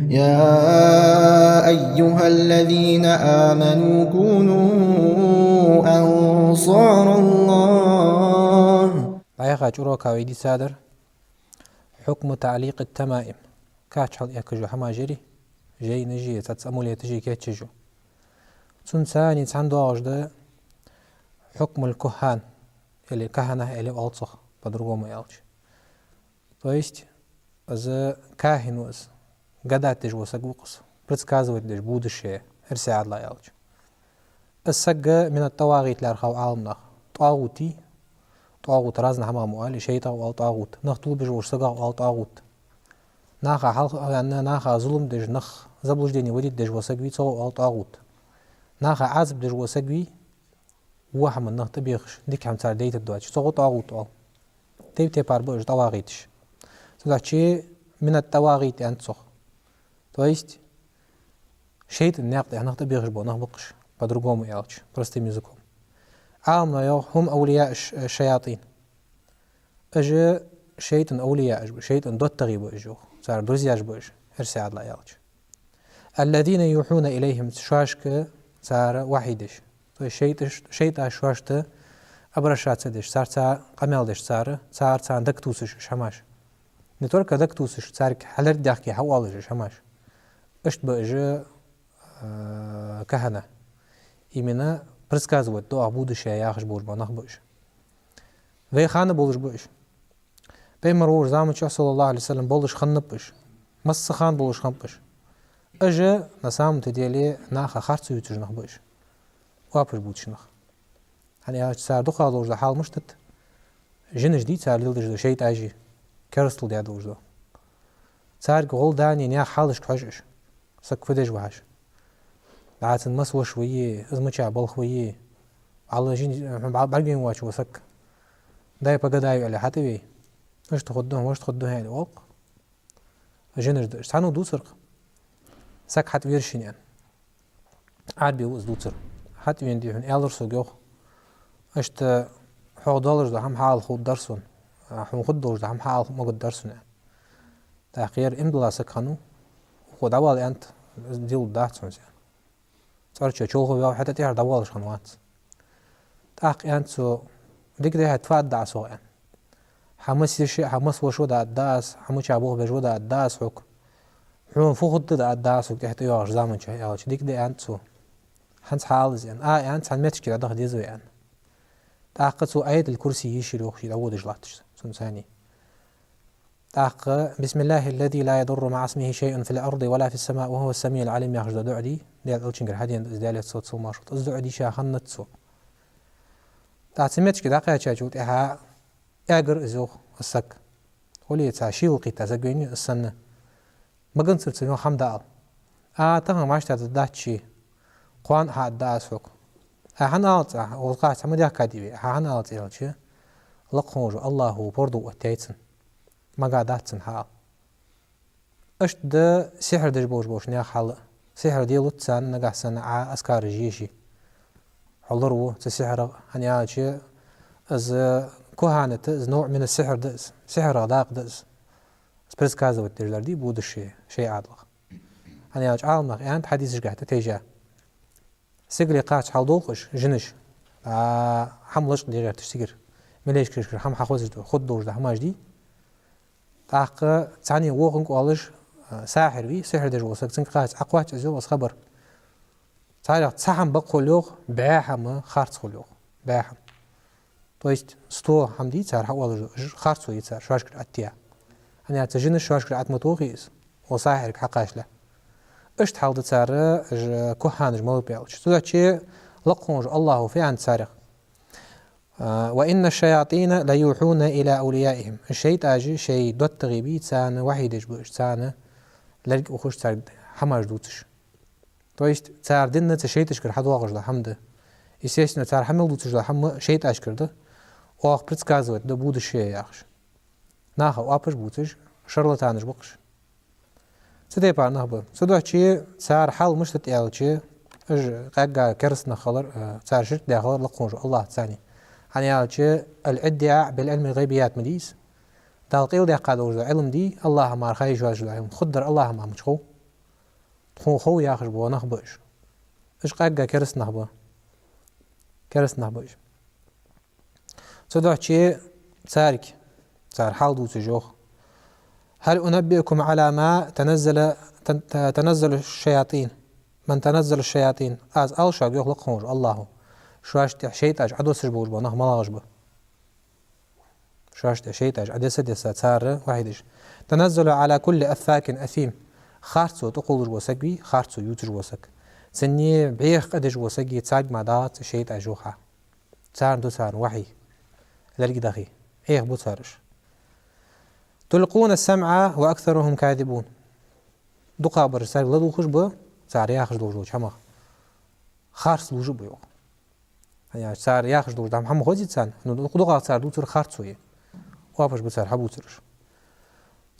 يا أيها الذين آمنوا كونوا أنصار الله. عيقا جروكا ويدي سادر حكم تعليق التمائم كاتشال يكجو حما جري جاي نجي تتسأمولي تجي كاتشجو تنساني تساندو أجد حكم الكهان اللي كهنة اللي ألصق بدرجو ما يالش. То есть از كاهن وز قدات تجو سقوقس برتكازوت دج بودشة إرساعد لا يالش. السجة من الطواغيت لارخاو عالمنا طاغوتي طاغوت رازنا هما موالي شيطا وال طاغوت نخطول بجور سقا وال طاغوت ناخا حلق أن ناخا ظلم دج نخ زبلج ديني ودي دج وسقوي تو وال طاغوت ناخا عزب دج وسقوي واحد من نخ تبيخش ديك هم صار ديت الدواج تو طاغوت وال تيب تبار بوج طواغيتش تلاقي من الطواغيت أنتصخ. То есть شيطان ناقد نخ تبيخش بو نخ بقش بدرجوم يالش برستم يزكم عامنا يو هم أولياء الشياطين أجا شيطان أولياء أجو شيطان دوت تغيبو أجو صار دوزياج بو أجو إرساعد لا يالج الذين يوحون إليهم شواشك صار وحيدش تو شيطان شواشت أبرشات سدش صار قمالدش صار دكتوسش شماش نتورك دكتوسش صار حلر داخكي حوالش شماش اشت بو أجو كهنة إيمنا предсказывать то будущее яхш буш банах буш. Вей хана булш буш. Пеймаруш замуча саллаллаху алейхи салям булш ханна буш. Масса хан булш хан буш. Ажа на самом деле наха харцу ютужнах буш. Вапш бучнах. Hani aç sar duha dolda halmıştıt. Jiniş di sar lildij şeyt aji. Kerstl dia dolda. Sar gol dani ya halış khajish. Sakfedej wahash. بعد المسوى شوية أزمة بل خوية على جين بعدين واش وسك داي بقى داي على حتى بي إيش تاخدوه يعني واق جينر ده استعنوا دوسرق سك حتى ويرشين يعني عاد بيوز دوسر حتى وين هن ألر سوق إيش تا $100 ده هم حال خود درسون هم خود $100 ده هم حال ما قد درسون يعني تأخير إمبلا سكانو خود أول أنت ديل داتسون يعني صارت شوخو يا حتى تيار دوالش خنوات تاق يانسو ديك ده هتفادع سو يعني حمس يشي حمس وشو ده الداس حمش ابوه بجو ده الداس حك حون فوخد ده الداس وتحت ياش زمان شي ياش ديك ده يانسو حنس حالز يعني يانس حن متش كده ده ديزو يعني تاق سو ايد الكرسي يشيلو خي داود جلاتش سن ثاني تاق بسم الله الذي لا يضر مع اسمه شيء في الارض ولا في السماء وهو السميع العليم ياخذ دعدي ديال ألشنجر هادين إزدالية صوت سو ماشط إزدعدي شاخن نتسو تعتمدش كده قاعد شاجوت إها أجر إزوخ السك ولي تعشيل قيتا زجيني السنة ما قنص تسميه حمدال تهم ماشت تداتشي قوان هاد سوق هنا ألت وقعت سمدي أكاديمي هنا ألت يلشي لقونج الله هو برضو وتيتن ما قعدتن حال إيش ده سحر دجبوش بوش نيا حال سحر ديالو تسان نجح سنة أسكار جيشي حضروا تسحر هني شيء از كهانة از نوع من السحر دز سحر علاق دز سبرس كازو التجار دي بود شيء عادلق هني عالم يعني حديث جهته تيجا سجل قاش حلدوقش جنش حملش دي غير تشتغل مليش كرش حم حخوز خد دوش ده هماش دي تاق ثاني وقن قالش ساحر بي سحر دج وسك تنك قاش أقوات أزو وس خبر تعرف تسحم بقولوق بعهم خارج قولوق بعهم то есть 100 حمدي صار حوالي خارج يصير شواش كر أتيا أنا تجين شواش كر أتمتوقيس وساحر حقاش له إيش تحاول تصير كهان جمال بيالش تقول شيء لقونج الله في عند سارق وإن الشياطين لا يوحون إلى أوليائهم الشيء تاجي شيء دوت غيبي تسان واحد يجبوش تسان لرق وخش تار حماش دوتش то есть تار ديننا تشيء تشكر حد واقش ده حمده естественно تار حمل دوتش ده حم شيء تشكر ده وآخ предсказывает да будущее яхш наха апыш бутыш шарлатаныш бокш سدي بار نهبه سدوح شيء تار حال مش تتقالشي قاقا كرسنا خلر تار شرك ده خلر لقونج الله ثاني يعني الادعاء بالعلم الغيبيات مديس دالقيل ده قاد علم دي الله ما رخيش واجد علم خدر الله ما مشخو خو ياخش بو نخبش إيش قاقة كرس نخبه كرس نخبش صدق شيء سارك سار حال دوت جوخ هل أنبئكم على ما تنزل الشياطين من تنزل الشياطين از ألشاق يخلق خونج الله شواش شيطاج عدو سجبوج بو نخ ملاغش بو شواش شيطاج عدو سدسة سار واحدش تنزل على كل أفاك أثيم خارتسو تقولج وسقي خارتسو يوتج وسق سني بعيخ قدج وسقي تساق مدات شيطاج جوخا سار دو سار وحي لرق دخي إيه بو سارش تلقون السمع وأكثرهم كاذبون دقا برسال لدو خش بو سار ياخش دوجو شما خارس لوجو بيو يعني سار ياخش دوجو دام هم خوزي تسان دقا سار دو تر خارتسوي وابش بسار حبو ترش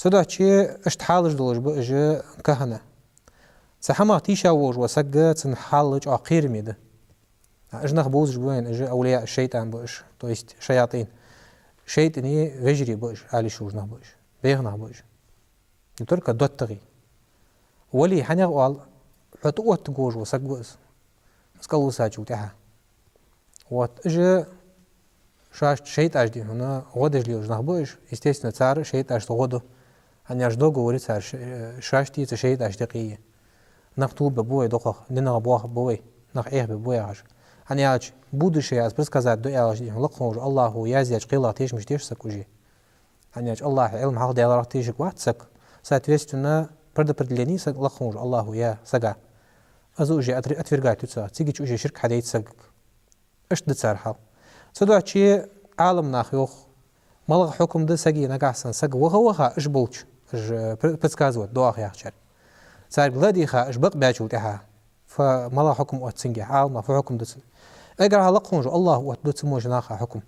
صدا چي اشتحالج دوج بو اجي كهنه سحما تيشا وج وسق تن حالج اخير ميده اجنخ بوزج بوين اجي اولياء الشيطان بوش تو есть شياطين شيطاني وجري بوش علي شوجنخ بوش بيغنخ بوش يترك دوتغي ولي حنيغ وال حتوت جوج وسق بوس اسكلو ساجو تاع вот اجي شاش شيطان دي هنا غدج لي وجنخ بوش естественно цар شيطان غدو أن يجدو говорит цар شاشتي تشيط أشتقية نختوب ببوي دقق ننا بواه بوي نخ إيه ببوي عش أن يالش بودش ياز بس كذا دو يالش دي لقموج الله يازيج قيلا تيش مش تيش سكوجي أن يالش الله علم حق ديال راح تيشك واحد سك ساتريستنا برد ليني سك لقموج الله يا سجع أزوجي أتفرقا تسا تيجي تشوجي شرك حدا يتسق إيش دتسار حال صدق شيء عالم ناخيوخ ملغ حكم ده سجي نقاسن سج وها إيش بولش предсказывать дуах яхчар царь гладиха اشبق باجو تها فملا حكم واتسنجي حال ما في حكم دس اقرا لقون الله واتدت موج ناخا حكم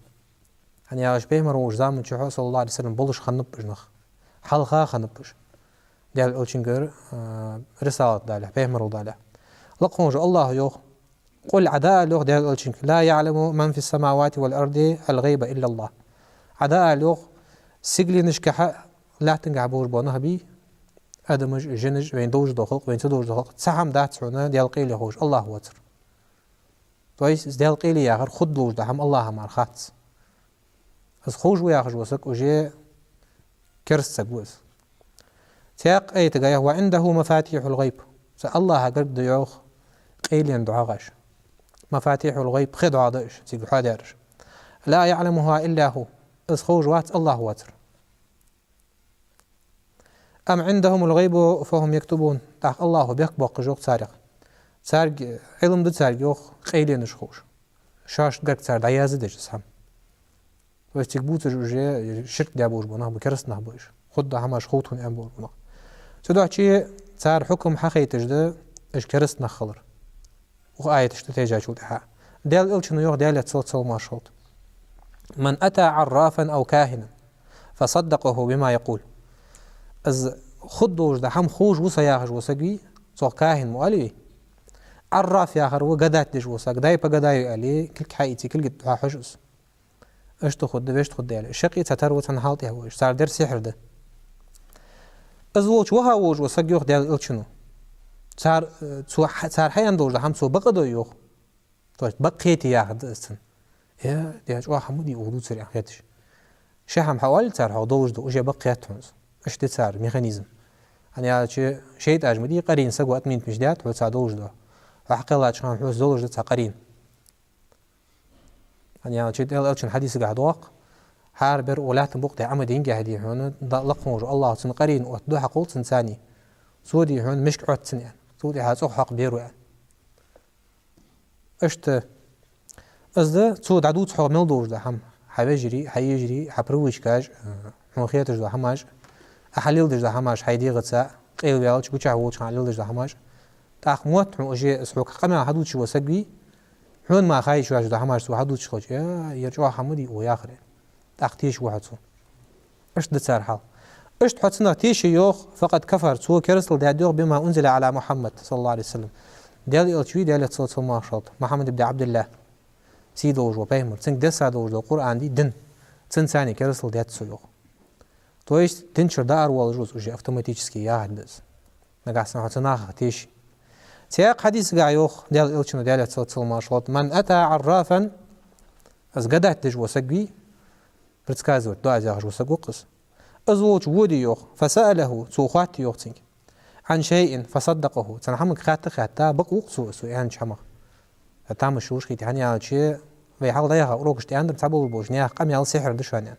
يعني اش بيمر وج زامن شو صلى الله عليه وسلم بولش خنب بجنخ حلقه خنبش ديال اوتشنجر رساله داله بيمر داله لقون الله يوخ قل عداء لوخ ديال اوتشنج لا يعلم من في السماوات والارض الغيب الا الله عداء لوخ سجلي نشكح لا تنقع بور بونه بي ادمج جنج وين دوج دخلق وين تدوج دخلق سحم دات سعونا ديال قيلي خوش الله وتر تويس ديال قيلي ياخر خد دوج دحم الله مار خاتس از خوش وياخش وسك وجي كرسك وس تياق اي تقايه وعنده مفاتيح الغيب الله قرد يوخ قيلين دعاغش مفاتيح الغيب خد عادش تيقو حادرش لا يعلمها الا هو از خوش وات الله وتر أم عندهم الغيب فهم يكتبون تاخ الله بيقبق جوق سارق سارق علم دت سارق يوخ قيلين شخوش شاش قرق سار دعيازي ديش سهم وستيقبوت جوجي شرك دابور بوناخ بكرس نخبوش خد هماش خوتون أمبور بوناخ سدوح چي سار حكم حقي تجده اش كرس نخلر وآية تشتتيجا شو تحا ديال إلشنو يوخ ديال يتصل ما شوط من أتى عرافا أو كاهنا فصدقه بما يقول از خود دوج ده هم خوش وسا ياخش وسقي سو كاهن مؤلي عراف ياخر وقدات دش وسق داي بقداي علي كل حيتي كل قد حشس ايش تاخذ ده ايش تاخذ ده الشقي تتر وتنحاط هو صار در سحر ده از ووش وها ووش وسق يوخ ديال الشنو صار حيان دوج ده هم سو بقدو يوخ طيب بقيتي ياخد استن يا دياج حمودي ودو سريع حياتش شحم حوالي صار حو دوج ده وجا بقيتهم اش تسار ميكانيزم يعني شيء اجمدي قرين سقوا اتمين مجدات وتصادوج ده وحق الله شان حوس زوج ده قرين يعني شيء الشن حديث قاعد واق حاربر ولا تنبقت عمدين قاعدين هون لقموا الله سن قرين وتدو حقول ثاني سودي هون مش قعد سن يعني سودي هاسو حق بيرو يعني اشت ازده سود عدود حق ملدوج ده هم حيجري حبروش كاج مخيتش ده هماش أحلل دج ده هماش حيدي غتسا قيل بيالش بوچا ووچ حلل دج ده هماش تاخ موت وجي اسحوك قما حدود شو سقبي هون ما خايش واش ده هماش سو حدود شخوج يرجع حمدي وياخر تاخ تيش وحدسو اش دتسار حال اش تحسنا تيش يوخ فقد كفر سو كرسل دادوغ بما انزل على محمد صلى الله عليه وسلم ديال الشوي ديال صلى الله عليه وسلم محمد بن عبد الله سيدوج وبيمر سن دسا دوج القران دي دن سن ثاني كرسل ديت سو То есть тенчер да арвал жуз уже автоматически яхдес. Нагасна хатанах тиш سياق حديث قايوخ ديال إلشنو ديال تصل ماشلوت من أتى عرافا أز قدعت دج وسقي برتكازوت دعاء زاغش وسقوقس أزوج ودي يوخ فسأله سوخات يوختين عن شيء فصدقه تنحمك خاتا بقوق سو يعني شمخ تام شوش خيت يعني على شيء في حال ضيها روكش تي عندك تبول بوش نيا قام يال سحر دشوانيان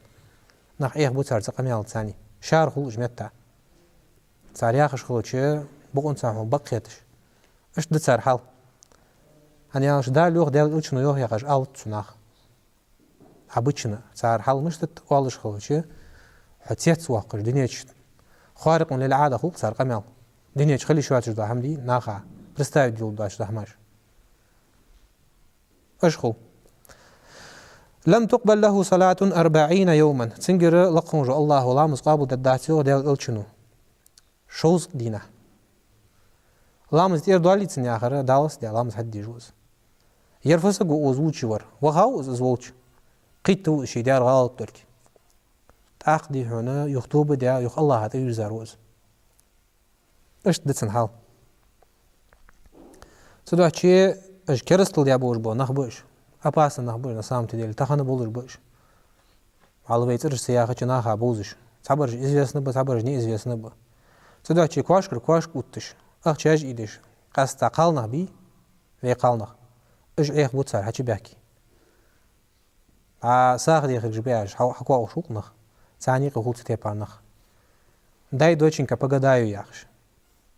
نخ إيه بوتار تقام يال ثاني شار خلوج متى صار ياخش خلوج بقون سامو بقيتش اش دصار حال أنا يالش دار يوخ ديال إلشنو يوخ ياخش أوت سناخ обычно صار حال مش تقالش خلوج حتيت سواقش دنياش خارق للعادة خو صار قام يال دنياش خلي شواتش ده حمدي ناخا представить ديال داش ده هماش أشخو لم تقبل له صلاة 40 يوما تنجر لقنج الله ولا مسقابل دداتيو ديال إلشنو شوز دينا لامز تير دوالي تنيا آخر دالس ديال لامز حد يجوز يرفسق وزوجي ور وهاو زوج قيتو شي ديال غلط تركي تاخدي هنا يخطوب ديال يخ الله هذا يزاروز اش دتن حال سدوا شي اش كرستل ديال بوش بو نخبوش أباس نخبوش نسام تديل تخن بولش بوش على بيتر سياخة ناخا بوزش صبرج известно бы صبرج неизвестно бы سدوا شي كواش كوتش أخشاج إيدش قاستا قالنا بي في قالنا إيش إيخ بوتسار هاتشي بيحكي ساخ ديخ جبياش حقوا وشوق نخ ثاني قهول تتيبار نخ داي دوچين كبغدايو ياخش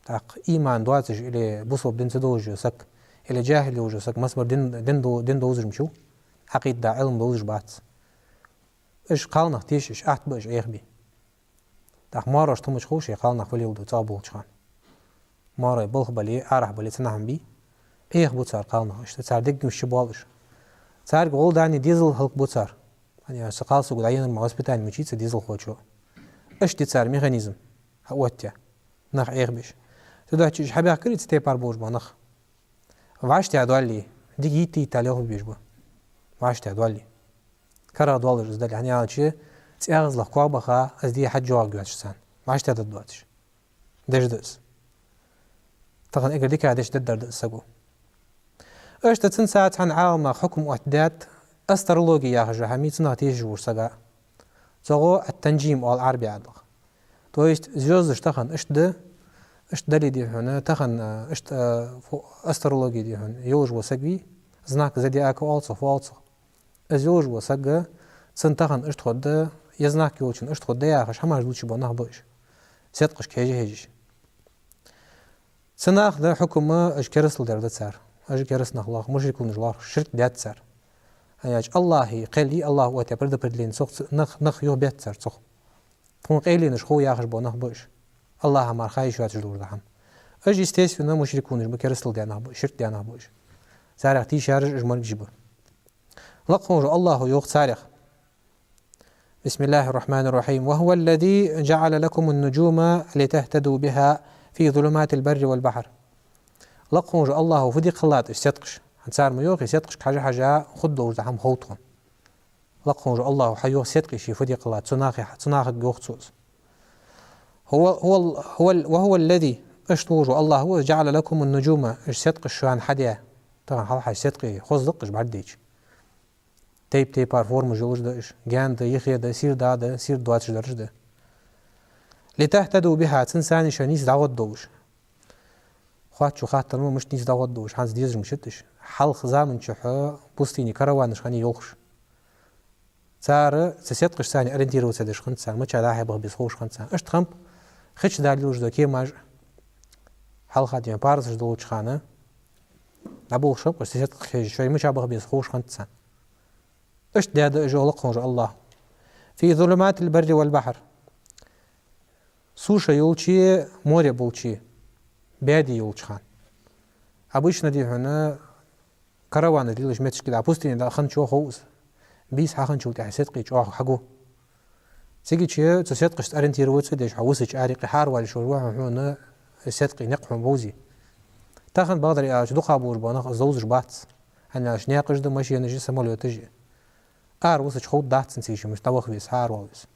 تاق إيمان دواتش إلي بوصوب دين تدوج سك إلي جاهل يوج سك مسمر دين دوزر مشو عقيد دا علم دوزر بات إيش قالنا تيش إيش أحت بإيش إيخ بي تاق مارش تمش خوشي قالنا خليل دو تابول شخان ماري بلخ بلي أرح بلي تنعم بي إيخ بوتسار قالنا إيش تسار دق مش بالش تسار قول داني ديزل هلك بوتسار يعني سقال سوق داين المعوسبتان مشيت ديزل خوشو إيش تسار ميخانيزم هوتيا نخ إيخ بيش تدو هتش حبيا كريت ستيبار بوش بنخ وعشت عدوالي دي جيتي تاليوه بيش بو وعشت عدوالي كرا دوالر زدال يعني على شيء تياغز لك قوابخا از دي حد جواب جواتش سان وعشت عدد دواتش ديش دس طبعا اقر ديك عادش ددر دسقو ايش تتن ساعات عن عالم حكم واحدات استرولوجي يا خجا حميد ناتيج ورسقا تغو التنجيم والعربي عدلق تو есть звезды تخن اش دلي دي هنا تخن اش استرولوجي دي هنا يوج وسقي знак зодиака фалцо يوج وسقا تنتخن اش تخد يزناك يوچن اش تخد يا خش هماش دوچ بو نخبوش سيتقش كيجي هيجي سناخ ده حكومة اش كرسل در تسار اش كرس نخلاق مشركون جوار شرك دات تسار اياج الله قلي الله هو تبرد بردلين سوق نخ يو بيت تسار سوق فون قيلي نشخو يا خش بو نخبوش الله مار خايش وات جلور دهم اج استيسنا مشركون بكرسل دي نخبوش شرك دي نخبوش سارق تي شارج اجمال جيبو لقوا الله يوق سارق بسم الله الرحمن الرحيم وهو الذي جعل لكم النجوم لتهتدوا بها في ظلمات البر والبحر لقوا الله فدي قلات استدقش هنسار ميوخ يستقش حاجة خدوا زحم خوتهم لقوا الله حيوخ استدقش فدي قلات صناخ جوخ صوص وهو الذي اشتوج الله هو جعل لكم النجوم استدقش شان حديا طبعا حال حاجة استدقي خوز دقش بعديش تيب فورم جوج داش جان ده يخي ده سير دواتش درج ده لتهتدوا بها تنساني شانيس دعوت دوش خاط شو خاطر مش نيس دعوت دوش حاز ديزر مشتش حل خزامن شحا بوستيني كروانش خاني يوخش صار تسيتقش ثاني ارنتيرو تدش خنت صار ما تشا بغ بيسخوش خنت صار اش تخم خش دالوج ده كيما حل خاطر يعني بارس دوش خانه ابو شوب تسيتقش شوي مش بغ بيسخوش خنت صار اش ده جولق الله في ظلمات البر والبحر суша юлчи море булчи бяди юлчхан обычно ди хана караваны дилиш метшки да пустыни да хан чо хоус бис хахан чо да сетqi чо хагу сиги чи сетqиш ориентироваться деш хаусич ариqi har wal shurwa huna сетqi نقحم بوزي تاخن بقدر اج دو خابور بنا زوزر بات انا شنيقش ده ماشي نجي самолёты وسج خود داتسن سيش مش توخ بيس هار والس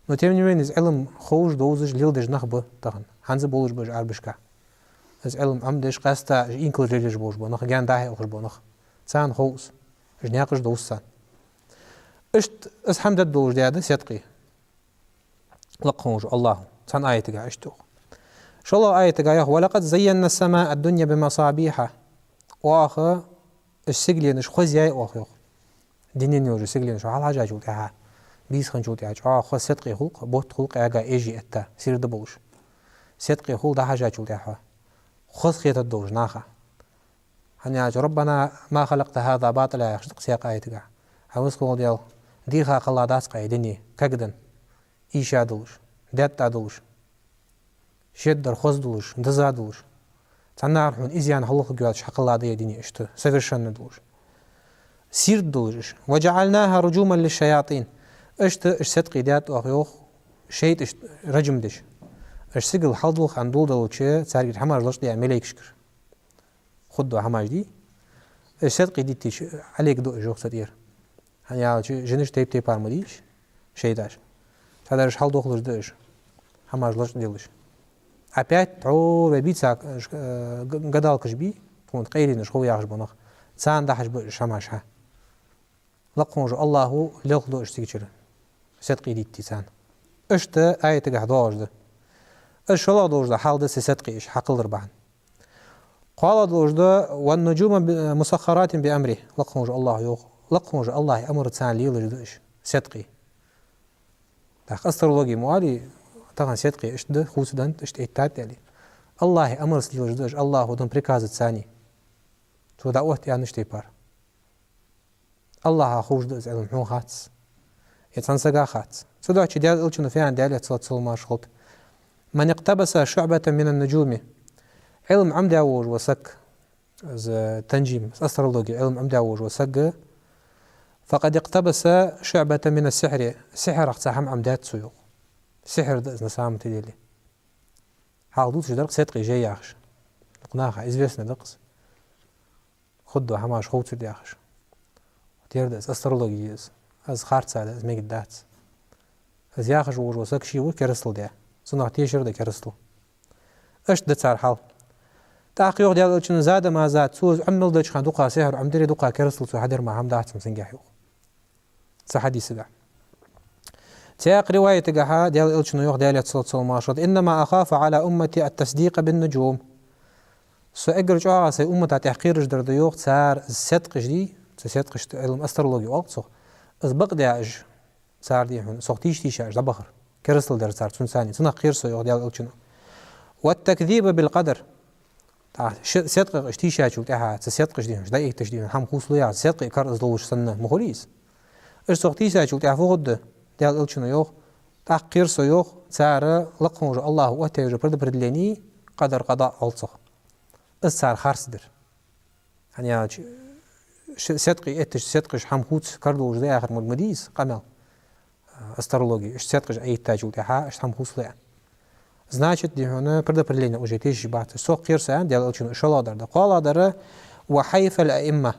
но тем не менее علم خوش دوزج ليل دج نخبه تاخن هنز بولج بج عربشكا از علم عمدش قاستا اینکل ریلیش بوش بونخ گان داهی اوخش بونخ تسان خوص جناقش دوستان اشت از حمد الدوش دياده صدقي لقهوج الله تان آية قاشتو شو الله آية قايه ولقد زينا السماء الدنيا بمصابيح واخا السجلينش خوزياي واخا دينين يوجو سجلينش حال حاجة جوتها بيس خن جوتها خو صدقي خلق بوت خلق اگا ايجي اتا سير دبوش صدقي خلق ده حاجة جوتها خذ خيط الدوج ناخا هنياج ربنا ما خلقت هذا باطلا يخشق سياق آية قا حوسكو ديال ديخا خلا داس قايدني كقدن إيشا دلوش داتا دلوش شدر خوز دلوش دزا دلوش تنار حون إزيان حلق قواتش حق الله دي ديني اشتو سفرشن دلوش سير دلوش وجعلناها رجوما للشياطين اشت اش صدقي دات واخيوخ شيت اش رجم دش اش سيقل حلدوخ عن دول دلوشي تسارير حمار لوش دي مليك شكر خدو حماج دي اش صدقي دي تيش عليك دو اجوخ ستير هنيا جنش تيب تيب ارمديش شيداش تدرش حال دخلش دش هماش لش ديلش опять تعو بيتسا قدالكش بي كنت قيرينش هو ياخش بنخ سان دحش بشماشها لقونج الله لقدو اشتيكشر صدقي ديتي سان اشت آية قحدوش ده اش الله دوش ده حال ده صدقي اش حقل ربعن قال دوش ده والنجوم مسخرات بأمره لقونج الله يوخ لقونج الله أمر تسان ليلش دش صدقي داخ أسترولوجي موالي طبعا صدقي إيش ده خوص دنت إيش إتات يعني الله أمر سليلش دش الله ودن بريكاز تساني تو دعوت يعني إيش تيبار الله خوش دز علم حون خاتس يتنسجا خاتس تو ده أشي ديال إلشنا فيها ديال تصل ما شغلت من اقتبس شعبة من النجوم علم عمد أوج وسك تنجيم أسترولوجي علم عمد أوج وسك فقد اقتبس شعبة من السحر سحر اقتحم عمدات سيوق سحر ده نسام تديلي حاضوت درق صدقي جاي ياخش قناخ إزبسنا دقس خدو حماش خوت دي ياخش وتيرد أسترولوجي از خارت ساده از ميجد دات از ياخش وجوسك شي وكرستل ده صنع تيشر ده كرستل اش ده صار حال تحقيق ديال شنو زاد ما زاد سوز عمل ده خان دوقا سحر عمدري دوقا كرستل سو حدر ما هم دات مسنجاحيو حديث ده سياق رواية جحا ديال شنو يوخ ديال صلى الله عليه إنما أخاف على أمتي التصديق بالنجوم سأجر جوا سي أمة تحقير جدر ديوخ صار الصدق جدي صدق علم أسترولوجي وقت از بقداج صار دي هون صوتيش تيشاج ده بخر كرسل در صار ثاني سنة خير سو ديال شنو والتكذيب بالقدر صدق اشتيشاج وتاع صدق جدي ده ايه تشديد هم خوص ليا صدق كار از دوش سنه مخوليس اش صوتيشاج وتاع فوق ديال شنو يوخ تحقير سو يوخ صار لقمو الله وتاج برد لني قدر قضاء الصخ صار خارصدر يعني صدقي اتش صدقش هم خوت كردو جدي اخر مديس قمل استرولوجي اش صدقش اي تاجو تاعها اش هم خوص لان значит دي هنا برلين уже تيجي بعد سوق خير سان ديال شنو شلا در قال در وحيف الائمه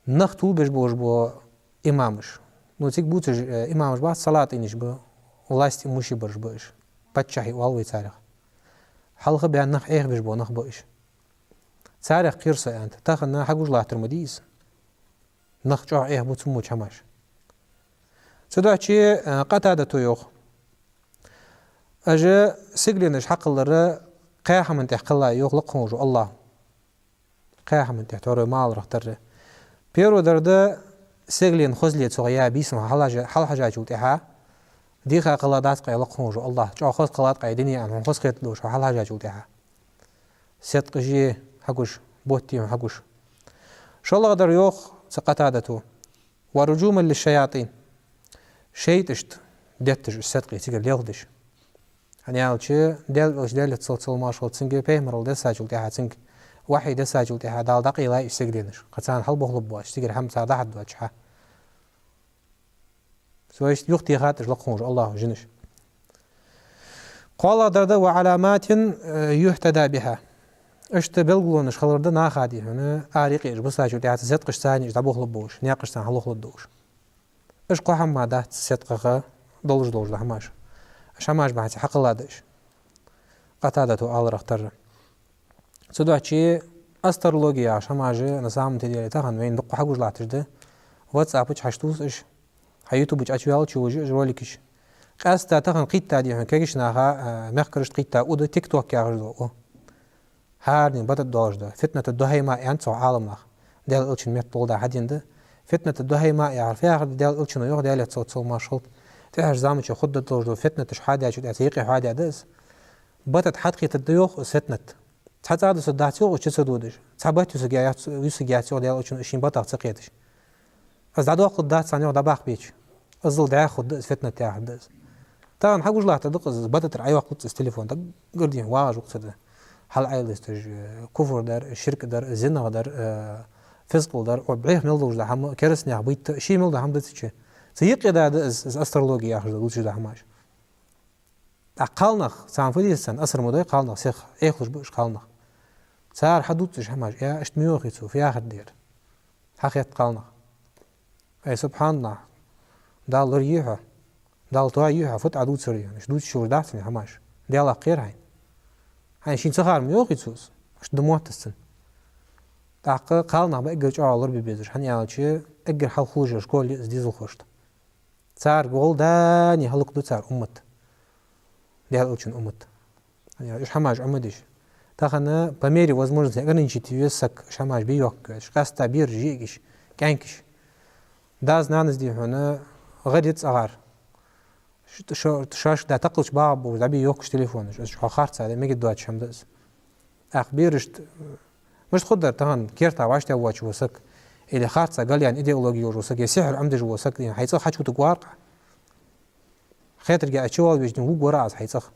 نختو بش بوش بو امامش نو تيك بوت امامش بعد صلاه انش بو власти مشي برش بوش باتشاهي والوي تاريخ حلقه بيان نخ ايه بش بو نخ بوش تاريخ قيرسة أنت تاخذنا حقوش الله ترمديس نخجع إيه بتسمو شماش سدوحشي قتادة تويوخ أجا سجلينش حق الله قاحة من تحق الله يوخ لقموجو الله قاحة من تحت ورو مال رختر بيرو درده سجلين خزلية صغيا بيسمها حل حاجة جوتها ديخا قلادات قاي لقموجو الله جا خز قلاد قاي دنيا أنهم خز قيت لوش حل حاجة جوتها صدق جي حقوش بوتيم حقوش شو الله قدر يوخ سقطادته ورجوما للشياطين شيتشت دتش صدقي تيجي ليغدش يعني عالشي ديال تصل ما شو تسنج بيمرل ده ساجل تاع تسنج واحد ده ساجل تاع دال دقي لا يسجلنش قصان حل بغلب واش تيجي هم صاد حد وجهها سويش يختي خاطر لقموج الله جنش قال درد وعلامات يهتدى بها اشت بلغلونش خلرده ناخادي هنا اريقيش بساجو تاع صدقش ثاني دا بوخلبوش نياقش ثان حلوخلدوش اش قو هم مادات صدقه دولج ده هماش اش هماش بعد حق الله دش قتادته آل رختر صدوعتي أسترولوجيا عشان ماجي نسام تدير تاخن وين دق حقوش لاتجده واتساب حشتوس إيش حيوتيوب أشوال شو جروليكش قاستا تاخن قيتا دي كيش ناها مخكرش قيتا ود تيك توك يعرضوا هارني بدت دوجده فتنة الدهي ما ينصع عالم ناخ ديال ألشن ميت طول ده حدين فتنة الدهي ما يعرف يا أخذ ديال ألشن ويوخ ديال تصوت ما شلط تهج زامش خد دوجده فتنة شحادة شو تأثيقي حادة دس بدت حدقي تديوخ فتنة تحت هذا صدعتيو وش تسدودش تحبت يسجياتيو ديال ألشن إشين بطاق تقيتش أزداد وقت دات ثانية وده باخ بيش أزل ده خد فتنة تاع دس طبعا حقوش لا تدق بدت رأي وقت التليفون ده قردين واج وقت ده هل عيلستج كفر در الشرك در زنا در فسق در وبعيه ملدوج ده هم كرسني عبيت شيء ملده هم دتشي سيق ده أسترولوجيا آخر دوش ده هماش أقالنا سانفليسن أسر مودي قالنا سيخ إخلص بوش قالنا صار حدوتش هماش يا اشتميوخي تو في آخر دير حقيقة قالنا أي سبحان الله دال ريحة دال توعيها فت عدود سريع مش دوش شو دعتني هماش دي الله خير هاي هاي شين سخار ميوخي توس مش دموت السن تعق قالنا بأجر عالر ببيزر هني على شيء أجر حل خوجر شكول ديزل خوشت صار قول داني هلق دو صار أمت دي هالوشن أمت يعني إيش هماش أمديش تاخنا بميري возможность ограничить весок шамаш бiyok шкаста бир жигиш кянкиш داز نانس دي هنا غديت صغار شاش دا تقلش باب وزبي يوكش تليفونش شو خارت هذا ما قد دوات شمدس أخبيرشت مش تقدر تهان كيرتا واشتا واتش وسك اللي خارت قال يعني إيديولوجي وسك يسحر عمدج وسك يعني حيصح حاجة تقوارق خاطر جاء شوال بيجن هو قراص حيصح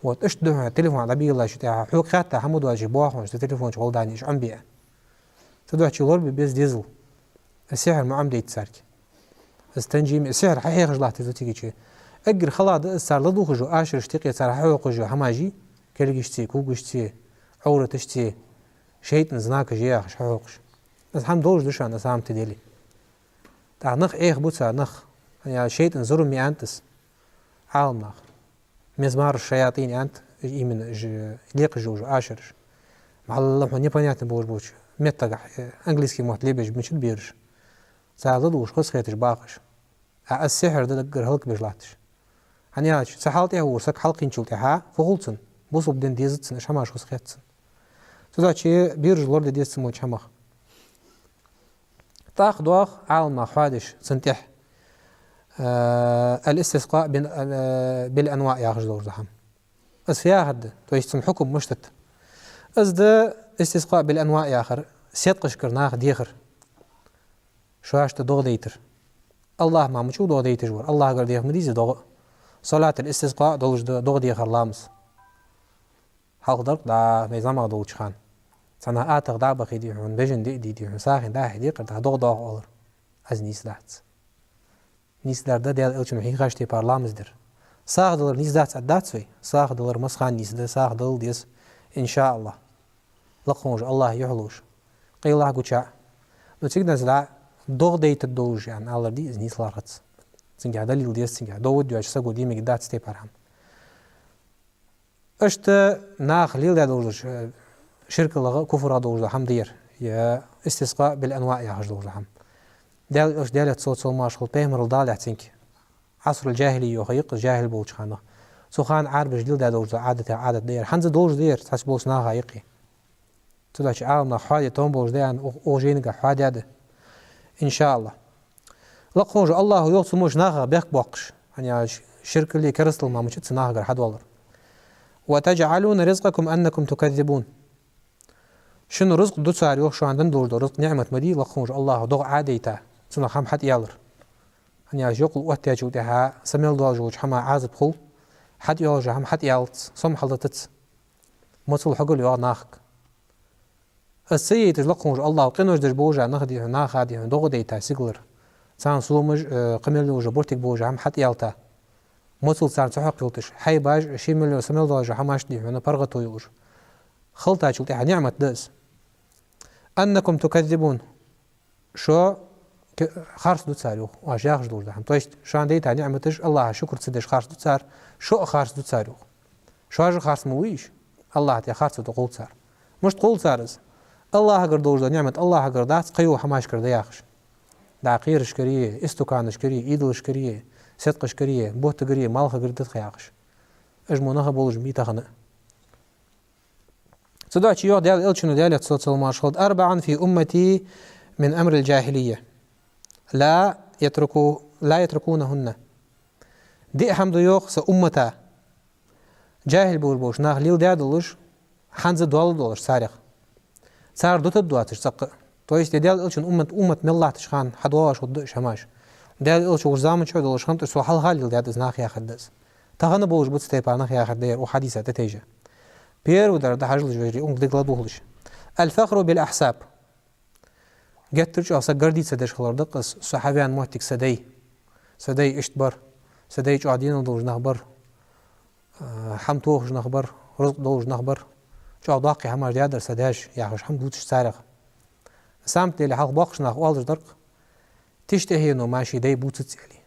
وإيش ده التليفون على بي الله شتاع حوك خاطر حمود واجي بواخون التليفون شغل داني إيش عم بيع تدوح شغل ببيز ديزل السحر ما عم ديتسارك استنجيم السحر حقيقة جلاه تزوتي شيء أجر خلاص صار لدوخ جو عاشر اشتقي صار حوق جو هماجي كلجشتي كوجشتي عورتشتي شيء نزناك جياخ حوقش بس هم دوش دوش أنا سام تدلي تاع نخ إيه بوتسا نخ يعني شيء نزور ميانتس عالم نخ مزمار الشياطين أنت يمن ليق جو عاشر مع الله من يبنيات بوش متقع إنجليزي مطلبش مش بيرش صار لدوش خص خيتش باقش السحر ده دقر هلك بجلاتش هنياش سحالتي هو سك حلقين شلتها فغلتن بوصل بدن ديزتن شماش خص خيتن تزاتشي بيرج لورد ديزتن موش همخ طاق دواخ عالم حادش سنتح الاستسقاء بالأنواع ياخذ دور زحم بس فيها هاد تويشتن حكم مشتت از ده استسقاء بالأنواع ياخر سيتقش كرناخ ديخر شواش تدوغ ديتر الله ما مشو دوغ ديتر جور الله قال ديخ مديز دوغ صلاة الاستسقاء دوغ ديخر لامس حلق درق دا ميزام دوغ خان سنة آتق دا بخي ديحون بجن ديحون ساخن دا حديقر دا دوغ أولر از نيس دات نيس دار دا ديال الچن حي غاشتي بارلامز در ساخ دلر نيس دات ادات سوي ساخ دلر مسخان نيس دا ساخ دل ديس ان شاء الله لقونج الله يحلوش قيل الله قوشا نو تيغ نزلا دوغ ديت دوج يعني الله دي نيس لارخت سنجا دليل ديس سنجا دو ديو سغو دي ميغ دات ستي بارام اشت ناخ ليل دا دوج شرك الله كفر دوج هم دير يا استسقاء بالانواع يا دوج هم دالت صوت ماشغل بيمر الضالع تنك عصر الجاهلي يخيق الجاهل بوش خانه سخان عرب جديد دا دوج عادة دير حنز دوج دير تحسبوس ناها يقي تلاش عالمنا حادي تومبوش ديان اوجينك حادي هذا ان شاء الله لقوج الله يوصموش ناها بيك بوقش يعني شرك اللي كرسل ما مش تناها غير حد والله وتجعلون رزقكم انكم تكذبون شنو رزق دو صار يوخ شو عندن دور رزق نعمة مدي لقوج الله دو عاديته سنة خم حد يالر يعني يقول وقتها جودها سميل دو جوج حما عازب خو حد يوجه هم حد يالت صم حلتت مصل حقول يا ناخك السيد لقوج الله قنوج در بوجا نخدي ناخ هادي دو ديتا سيغلر سان سلومج قمل لوج بورتك بوجا هم حد يالتا مصل صار تحق يلتش حي باج شي مليون سميل دو جوج حماش دي انا برغتو يوج خلطه جودها نعمة دس انكم تكذبون شو خارج دو تساريو واجاخ دور ده هم تويش شو عندي تاني نعمتش الله شكر تسدش خارج دو تسار شو خارج دو تساريو شو اجر خارج مويش الله تي خارج دو قول تسار مش تقول سارز الله أقر دوج نعمة الله أقر دات قيو حماش كرده ياخش دعقير شكريه استوكان شكريه إيدل شكريه صدق شكريه بوت قريه مالخ قردت خياخش أجمونها بولج ميتا خنا صدق شيء ديال إلشنو ديال صوت المارشال أربعا في أمتي من أمر الجاهلية لا يتركونهن دي حمد يوخ سأمتا جاهل بوش ناخ ليل ديادلش حنز دولش سارخ سار دوت دواتش سق تويست ديال إلشن أمة ملة تشخان حدواش ودش هماش ديال إلش وزامن شو دولش خمت سو حل حال ديال ناخ ياخدس تهنا بوش بتستيبا ناخ ياخدير وحديثة تتيجه بير ودر ده حاجل جويري دقلا بوهلش الفخر بالأحساب جترش أصلا قردي سدش خلار دقس صحابيان موتك سدي اشتبر سدي قاعدين دوج نخبر حمتوش نخبر رزق دوج نخبر شو ضاقي همار ديادر سداش ياخش حمد وتش سارخ سامت اللي حق باقش نخ والش درق تشتهي انه ماشي دي بوتس علي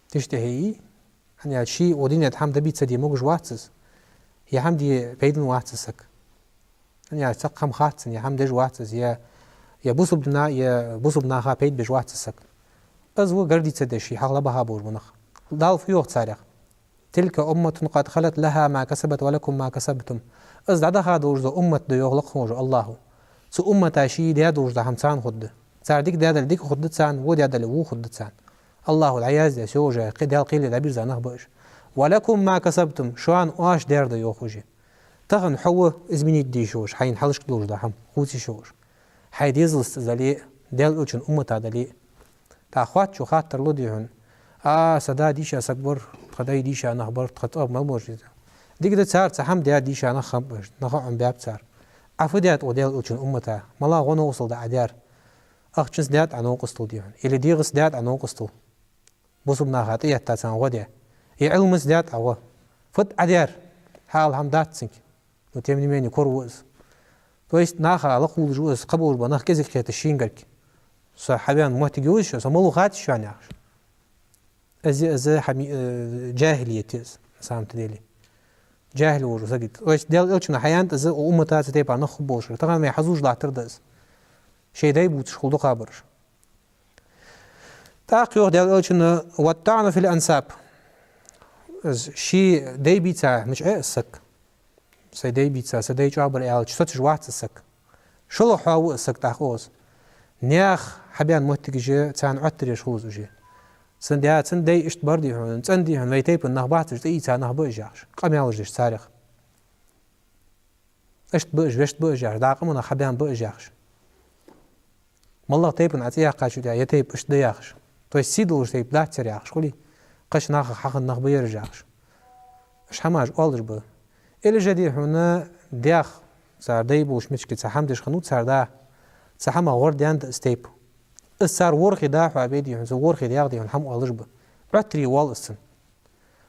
تشتهي يعني شيء ودين يتحم دبيت سدي موج واتس يا حمدي بيدن واتسك يعني تقم خاتن يا حمدي واتس يا بوسبنا يا بوسبنا خا بيد بجواتسك أزو قردي تدشي حق لبها بور منخ دال في وقت سارق تلك أمة قد خلت لها ما كسبت ولكم ما كسبتم أز دعها دوج أمة دو يغلق خوج الله سو أمة شي ديا دوج ده همسان خد سار ديك ديك خد تسان ودي دل وو خد تسان الله العياز يا سوجا قد قيل دبير زانه باش ولكم ما كسبتم شوان واش دير دو يوخوجي تغن حو ازمني دي شوش حين حلش دوج ده هم خوتي شوش حيديز استزالي ديال اوچن امتا دلي تا خوات شو خاطر لوديهن سدا ديشا سكبر خداي ديشا نخبر خطاب ما موجود ديك ده صار سحم ديال ديشا نخبر نخم باب صار عفديات وديال اوچن امتا ملا غونو وصل ده اديار اخچس ديات انو قستو ديهن الى ديغس ديات انو قستو بوسبنا خاطيه تاسان غودي يعلمس ديات او فت اديار حال هم داتسنك وتمني مني كوروز تويست ناخا لقول جوز قبول بناخ كزك خيت الشينغرك صحابيان موتجوش سمولو خات شو يعني از حمي جاهليتيز سامت ديلي جاهل ورو سجد تويست ديال الچنا حيانت از امتا تيبا نخبوش طبعا ما يحزوش لاعتردز شي داي بوتش خلدو قابرش تاقيو ديال الچنا والطعن في الانساب شي داي بيتا مش اسك سيدي بيتسا سيدي جابر ايال شتش واحد السك شلو حاو السك تاخوز نياخ حبيان موتجي تان عتري شوز وجي سنديات سندي اشت بردي هون سندي هون ويتيب النخبات تي تان نخبوجاش قميالجش تاريخ اشت بوجاش داقمنا حبيان بوجاش والله تيب نعطيها قاشو دي يتيب اشت دياخش تو سيدلش تيب لا ترياخش خلي قش ناخ حق نخبيرجاش اش حماج اولج بو إلى جدي هنا دياخ صار ديبوش مشكلة سحم ديش خنوت صار دا سحم غور دياند ستيب الصار ورخي دا حبيدي هن ورخي دياخ دي هن حم أولج ب بعتري وال السن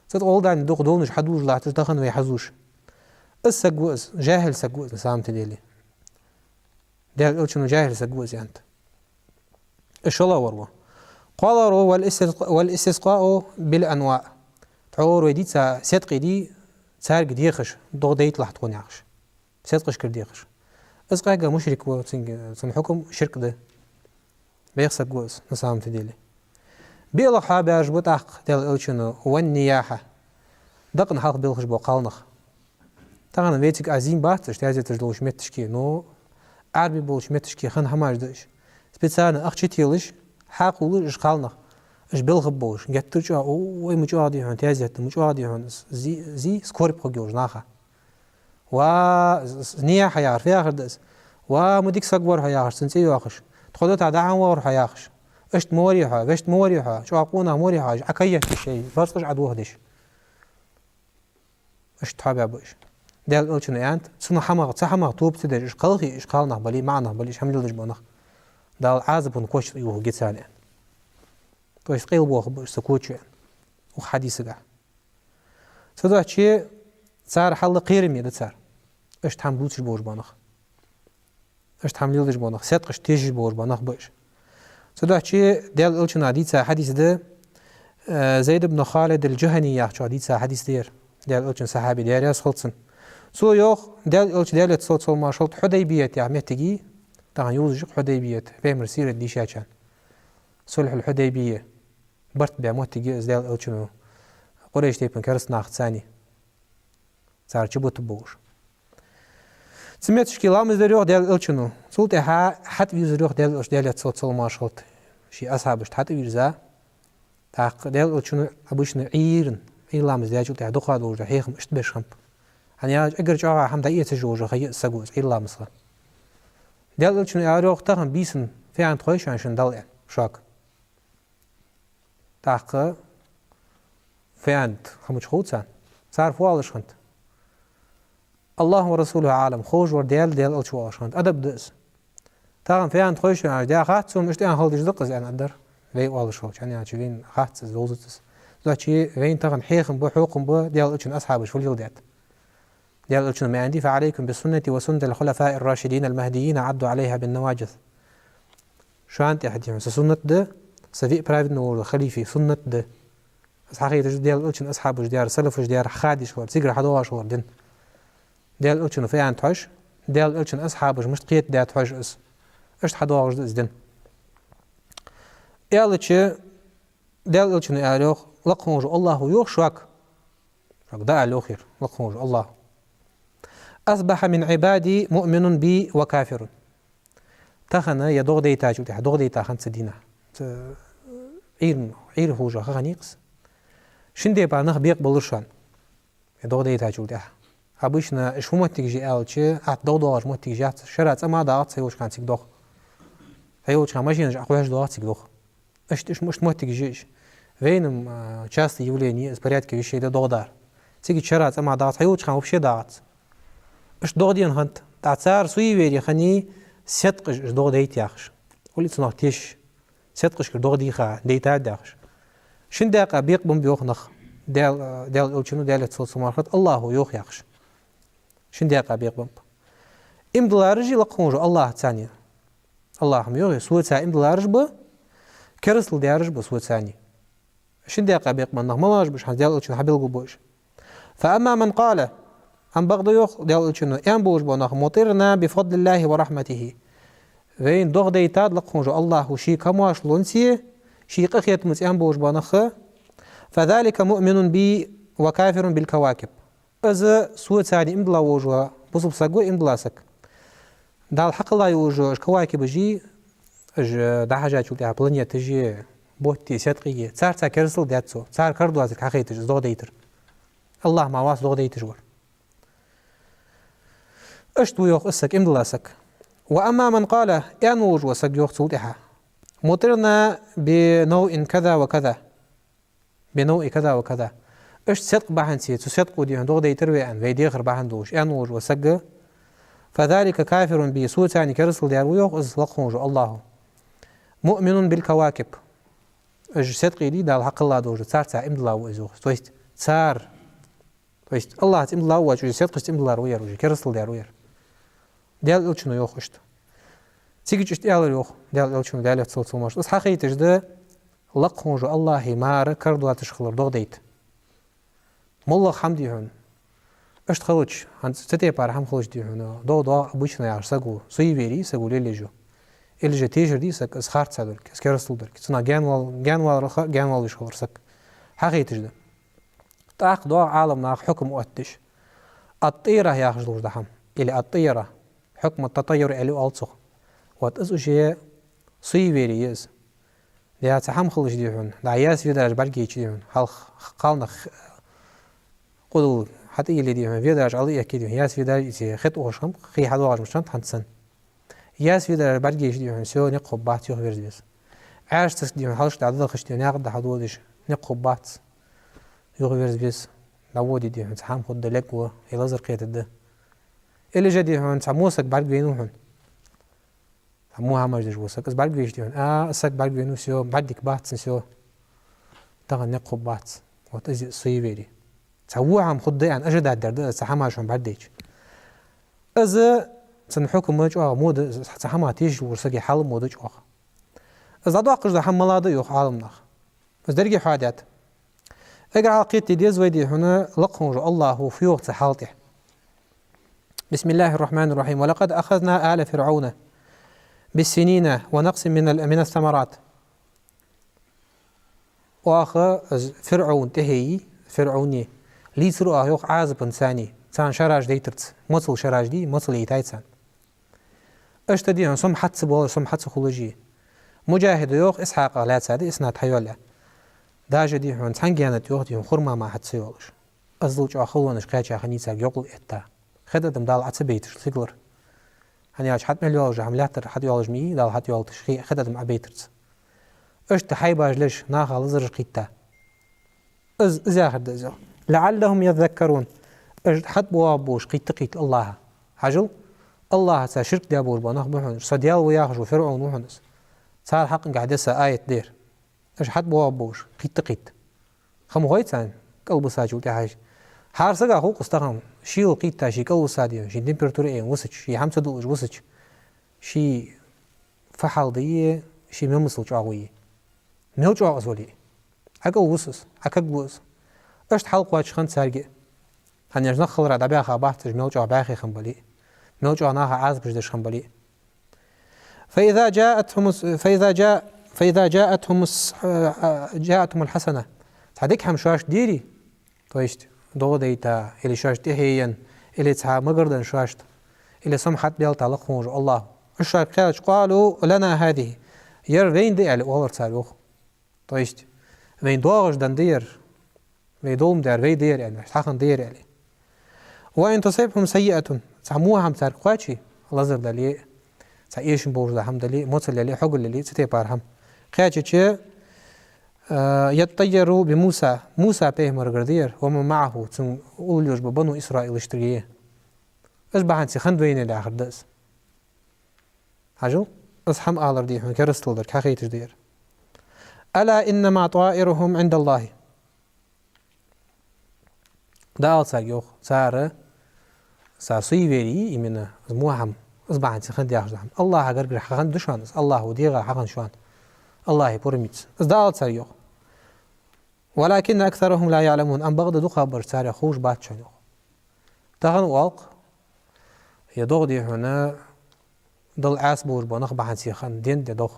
صد أول دا ندوق دولنش حدوش لا تدخن ويحزوش السجوز جاهل سجوز سام تديلي ديال قلتشنو جاهل سجوز أنت إيش الله وروا قال رو والاستسقاء بالأنواع تعور وديت صدق دي سارق ديخش ضغ ديت لح تكون يعخش صدقش كرديخش اسقاقا مشرك وسن حكم شرك ده بيخسق جوز نسام تديلي بيلا حابي أجبط أخ ديال الشنو والنياحة دقن حلق بيلخش بوقالنخ طبعا ويتك عزيم باتش تازي تجلوش متشكي نو عربي بولش متشكي خن حماش داش سبيتسانا أخ تيلش حاقول إش قالنخ إش بيلخ بولش جت ترجع وي مجادي هون تازي مجادي هون زي سكوري بخجوج ناخا و نياحة يعرف ياخر داس ومديك سكبر هياخش سنسيو آخش تخدت عداعا ور هياخش اشت موريحة وشت موريحة شو عقونا موريحة عكية الشيء فرصش عدوه دش اشت حابي بوش ديال قلتشنو انت سنو حماغ تحماغ توب تدج اش قلخي اش قالنخ بلي معنى بلي اش حمل دج بونخ دال عازب ونكوش يوه جيتسان تويس قيل بوخ بوش سكوتش وحديث قاع سدو اتشي صار حل قيرمي ده صار اشت حملوتش بوش بونخ اشت حمل دج بونخ صدقش تيجي بوش بونخ بوش سدو اتشي ديال قلتشنو حديث حديث ده زيد بن خالد الجهني يحكي حديث حديث دير ديال قلتشن صحابي ديال ياس خلصن سو يوخ دال إلش دالت صوت صول ما شلت حديبية عمتجي طبعا يوزج حديبية بيمر سيرة دي شاشان صلح الحديبية برت بعمتجي دال إلشنو قريش تيبن كرس ناخت ثاني صار شبو تبوش سمعت شكل عام زريوخ دال إلشنو صوت حتى يزريوخ دال إلش دالت صوت صول ما شلت شي أصحابش حتى يرزا تاق دال إلشنو أبوشنا عيرن إلا مزاجو تاع دخاد وجه حيخم اشتبشهم يعني أجر جوا هم دقيقة تجوجه خي سجوز إلا مثلا دال إلشنو يعرف تهم بيسن في عند خويش عشان دال يعني شاك تاق في عند خمش خوتسان صار فوالش خنت الله ورسوله عالم خوش ورديال دال إلشوا خنت أدب دس تهم في عند خويش يعني دا خاتسو مش تان هالدش دقز يعني أدر في والش خوش يعني عشان خاتس زوزتس لكن وين تغن حيخم بو حقوقم بو ديال إلشن أصحابش في اليلدات ديال إلشن ما عندي فعليكم بالسنة وسنة الخلفاء الراشدين المهديين عدوا عليها بالنواجذ شو أنت أحد يعني سنة ده سفيق برايفت نور خليفي سنة ده حقيقة ديال إلشن أصحابش ديال سلفش ديال خادش ور سيجر حدواش ور دين ديال إلشن في عن تحش ديال إلشن أصحابش مش تقيت ديال تحش إس إيش حدواش دين إلش ديال إلشن يعرف لقونج الله يوشك دا الأخير لقونج الله أصبح من عبادي مؤمن بي وكافر تخنا يدغ ديتا جوتي دغ ديتا خان سدينا عير هوجا خانيقس شندي بانخ بيق بلرشان يدغ ديتا جوتي أبوشنا شو متيجي ألشي دغ دغ متيجي شرات أما دعت سيوش كان تيك دغ سيوش كان ماشي نج أخويش دغ تيك دغ إيش مش متيجيش وينم часто явление из порядка вещей до догдар. Тиги чарат ама дат хайуч хан вообще дат. Иш догдин хант тацар суивери хани сетқиш догдайт яхш. Улиц нах теш сетқиш догди ха дейта дахш. Шиндаqa биqbum биохнах дел улчуну делет соцмархат Аллаху йох яхш. Шиндаqa биqbum. Имдларжи лaqonju Allah tsani. Allahum йох суца имдларж бу керсл дярж бу суцани. شندق بيق من نغملاش بش هديال ألشون حبيل بوش فأما من قال أن بغض يخ ديال ألشون يان بوش بونخ مطرنا بفضل الله ورحمته وين دوغ ديتاد لقونجو الله شي كمواش لونسي شي قخيت مس يان بوش بونخ فذلك مؤمن بي وكافر بالكواكب إذا سوى سادي إمدلا وجوها بصب ساقو إمدلا سك دال حق الله يوجو الكواكب جي دا حاجات شو بلانية تجي بوتي ساتقية صار كرسل داتسو صار كردو هذاك حقيقة زوج ديتر الله ما واس زوج ديتر جور اشتو يوخ اسك امدلاسك واما من قال ينوج وسك يوخ صوتها مطرنا بنوع كذا وكذا بنوع كذا وكذا اش صدق بحنسي تصدقوا دي زوج ديتر وان ويدي خر بحندوش ينوج وسك فذلك كافر بسوء ثاني كرسل ديار ويوخ اطلقه الله مؤمن بالكواكب صدقي دي دال حق الله دوج صار امدلا وازوخ تويست صار تويست الله امدلا وجه صدق امدلا وير وجه كرسل ديار وير ديال الچنو يوخشت تيجي اشتيال يوخ ديال الچنو ديال تصل ماش بس حقيقه جده لقونج الله مار كردو تشخلر دو ديت مولله حمدي هون اشتخلوش عن ستي بار هم خلوش دي هون دو обычно я сагу суевери сагу лележу или же тежер دي сак схарт садыр кескерсул дыр кицна генвал вишхорсак حقيقه جده تاق دو عالم ناق حكم واتش الطيره يا خجلور دحم الى الطيره حكم التطير الى الصخ واتزو شيء суевериез я сахам خلوش دي هون دا ياس في درج برگي دي هون حال قالنا قول حتى اللي دي هون في درج علي اكيد ياس في درج خط وشم خي حد واش مشان تحنسن ياس في درج برگي دي هون سو نقبات يو فيرزيس عاش تسدي حالش تعدد خشتي ناقد حدودش نقبات يو فيرزيس داودي دي هون سحام خد لك و يلازر قيت ده اللي جدي هون سموسك برگ بينو هون مو همش دش وسك بس برگ دي هون سك برگ بينو سو بعدك بات سو تغن نقبات وتزي سويفيري تسوى عم خد يعني أجد الدرد سحما شون بعديش إذا سنحكم مجوا مود سحما تيج ورسقي حال مود جوا إذا ضاقش ده حملاده يخ عالمنا بس درجة حادث أجر عقيدتي ديز ويدي هنا لقهم الله في وقت حالته بسم الله الرحمن الرحيم ولقد أخذنا آل فرعون بالسنين ونقص من الثمرات وآخر فرعون تهي فرعوني ليسرو آيوخ عازب ثاني سان شراج ديترت مصل شراج دي مصل يتايتسان اشتدي سم حدس بول سم حدس خلوجي مجاهد يوخ إسحاق لا تسادي إسناد حيولا داج دي هون تانجيانت يوخ دي خرما ما حدس يولش أزلوج أخلونش قاچا خنيسا يقل إتا خدتم دال عتبيتر سيغلر هنياج حد مليولج عملاتر حد يولج مي دال حد يولتش خدتم عبيترت اشت حيباج ليش ناخل زرج قيتا إزاخر دزو لعلهم يذكرون حد بوابوش قيت الله حجل الله تا شرك دابور بناخ بحون صديال وياخش وفرعون وحنس صار حق قاعد يسا آية دير اش حد بوابوش قيت خمو غيتان قلب ساجو تاعش حارسقا هو قستغم شي قيتا شي قلب ساديو شي تمبرتور ايه وسج شي حمسة دولج وسج شي فحال ديه شي ممسل جاوي ميل جاو أزولي أقل وسس أكاق وس اشت حلق واج خان سارجي هن يجنق خلرا دابياخا باحتج ميل جاو باخي خنبالي ميل جاو ناها عازب جدش خنبالي فإذا جاءتهم الحسنة تعديك هم شواش ديري تويشت دو ديتا إلي شواش ديهيين إلي تها مقردن شواشت إلي سمحت بيال تعلق خونج الله الشاك قالوا لنا هذه ير وين دي علي والر تسالوخ تويشت وين دوغش دن دير وين دولم دير وين دير يعني حقن دير يعني وإن تصيبهم سيئة تعموها هم تارقواتشي الله زر دلي تعيشن بورج دهم دلي موصل للي حقل للي ستيبارهم قاتشي يتطيروا بموسى موسى بيه مرقردير ومن معه تم أوليوش ببنو إسرائيل اشتريه أشبه سي خندوين اللي آخر داس عجل أصحم آلر ديحون كرستل در كاخيتش دير ألا إنما طائرهم عند الله دال سايوخ سار صيفيري إمنا موهم أصبح سي خند ياخش دهم الله أقرقر حقن دشوان الله وديغا حقن شوان الله بورميت دال سايوخ ولكن أكثرهم لا يعلمون أن بغض دو خبر ساري خوش بات شنو تغن والق يدوغ دي هنا دل عاس بور بنخ بحن سيخن دين دي دوغ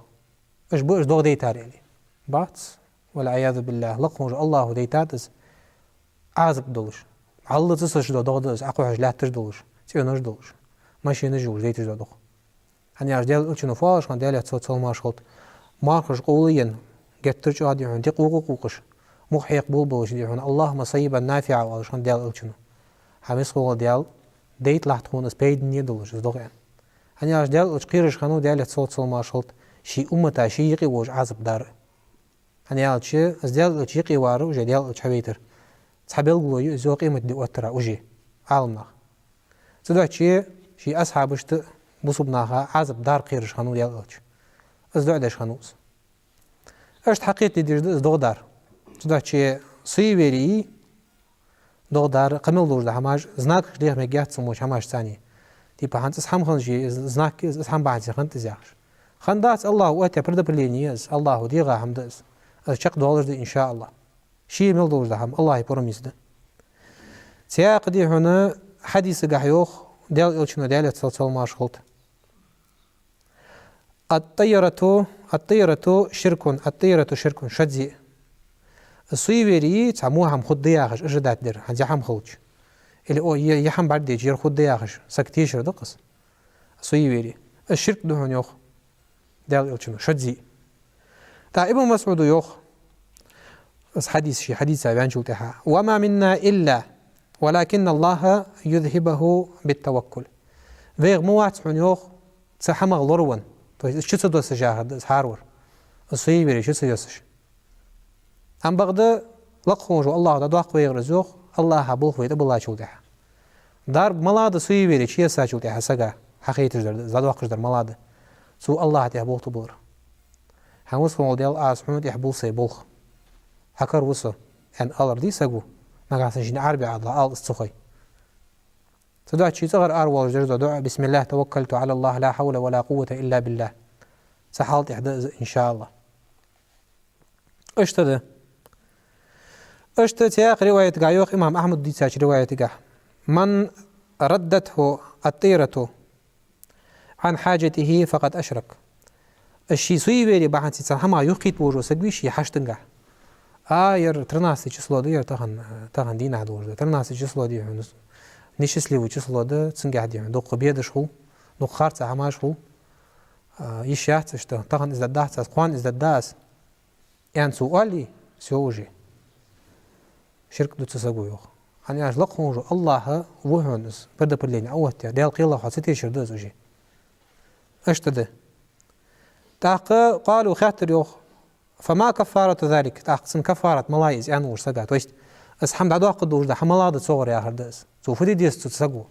اش دوغ دي تاريلي بات والعياذ بالله لقمج الله دي تاتس عازب دولش عالله تسش دوغ دولش اقوحش لا تش دولش تيونش دولش ماشي نجوش دي تش دوغ هني اش ديال الچنو فالش كان ديال يتصل ماشخلط ماركش قوليا جترج عادي عندي قوقش محيق بولبولش دي هنا اللهم صيبا نافعا والشان ديال الچنو حميس قول ديال ديت لاحتخون اسبيد نيدولش دوغ يعني هني اش ديال قيرش خانو ديال يتصل ماشخلط شي امتا شي يقي وج عزب دار هني الشي از ديال يقي وارو جا ديال حبيتر صحابيل قولو زو قيمه دي وترا وجي عالمنا صدق شي اصحابشت بوصبناها عزب دار قيرش خانو ديال از دعدش خانوس اشت حقيقتي دي دوغ دار صدق شي صيبري دوغ دار قمل دوج هماج زناك ديخ ميجات سموش هماج ثاني تيبا هانت اسحم خنجي زناك اسحم بعد خنت زياخش خندات الله واتي برد برلينيز الله ديغا حمدز شق دولار دي ان شاء الله شي مل دوج هم الله يبرميز ده سياق دي هنا حديث قحيوخ ديال الشنو ديال تصل ماشغلط الطيرة شرك شدزي الصيبري تعموها هم خد دياخش اجدات در هنزي هم خلج اللي او يحم بعد يجير خد دياخش سكتيشر دقس الصيبري الشرك دهون يوخ ديال الشنو شدزي تا ابن مسعود يوخ حديث بيان شلتها وما منا إلا ولكن الله يذهبه بالتوكل فيغ موات يوخ تسحمغ لرون طيب شو تدوس جاهد هارور الصيبري شو تدوسش أم بغدا لقخونج الله دواق ويغرزوخ الله هبوخ ويد بالله شلتها دار ملاد صيبري شيء ساجلتها سجا حقيقة زادواق جدر ملاد سو الله تهبوخ تبور هموس فون ديال اسحمد يحبول سيبوخ حكر وسو ان الر دي سغو نغاسن شي عربي الله ال استخي تدعى شي صغر ار والجر دعاء بسم الله توكلت على الله لا حول ولا قوه الا بالله سحالت احدى ان شاء الله اشتد يا روايه قايوخ امام احمد دي ساج روايه قا من ردته الطيرة عن حاجته فقد أشرك الشي سويبيري باحن سيتسان هما يقيت بوجو سقويشي حاشتنقع ير ترناسي چسلو دي ير تغن دينا دور ترناسي چسلو دي نشسلي وچسلو دي تسنقع دي دو قبيدش هو دو خارت هماش هو يشيات اشتا تغن ازدادات قوان ازدادات يعني سؤالي سيوجي شرك دو تسقويوخ أنا أجلق هونجو الله وهونس برد برلين أوتيا ديال قيلة حسيتي شردوز وجي اشتده تاق قالوا خاطر يوخ فما كفارة ذلك تاق سن كفارة ملايز يعني ور سقات ويست اس حمد عدو قدوش ده حملاد صغر يا هردس سو فدي ديس تسقو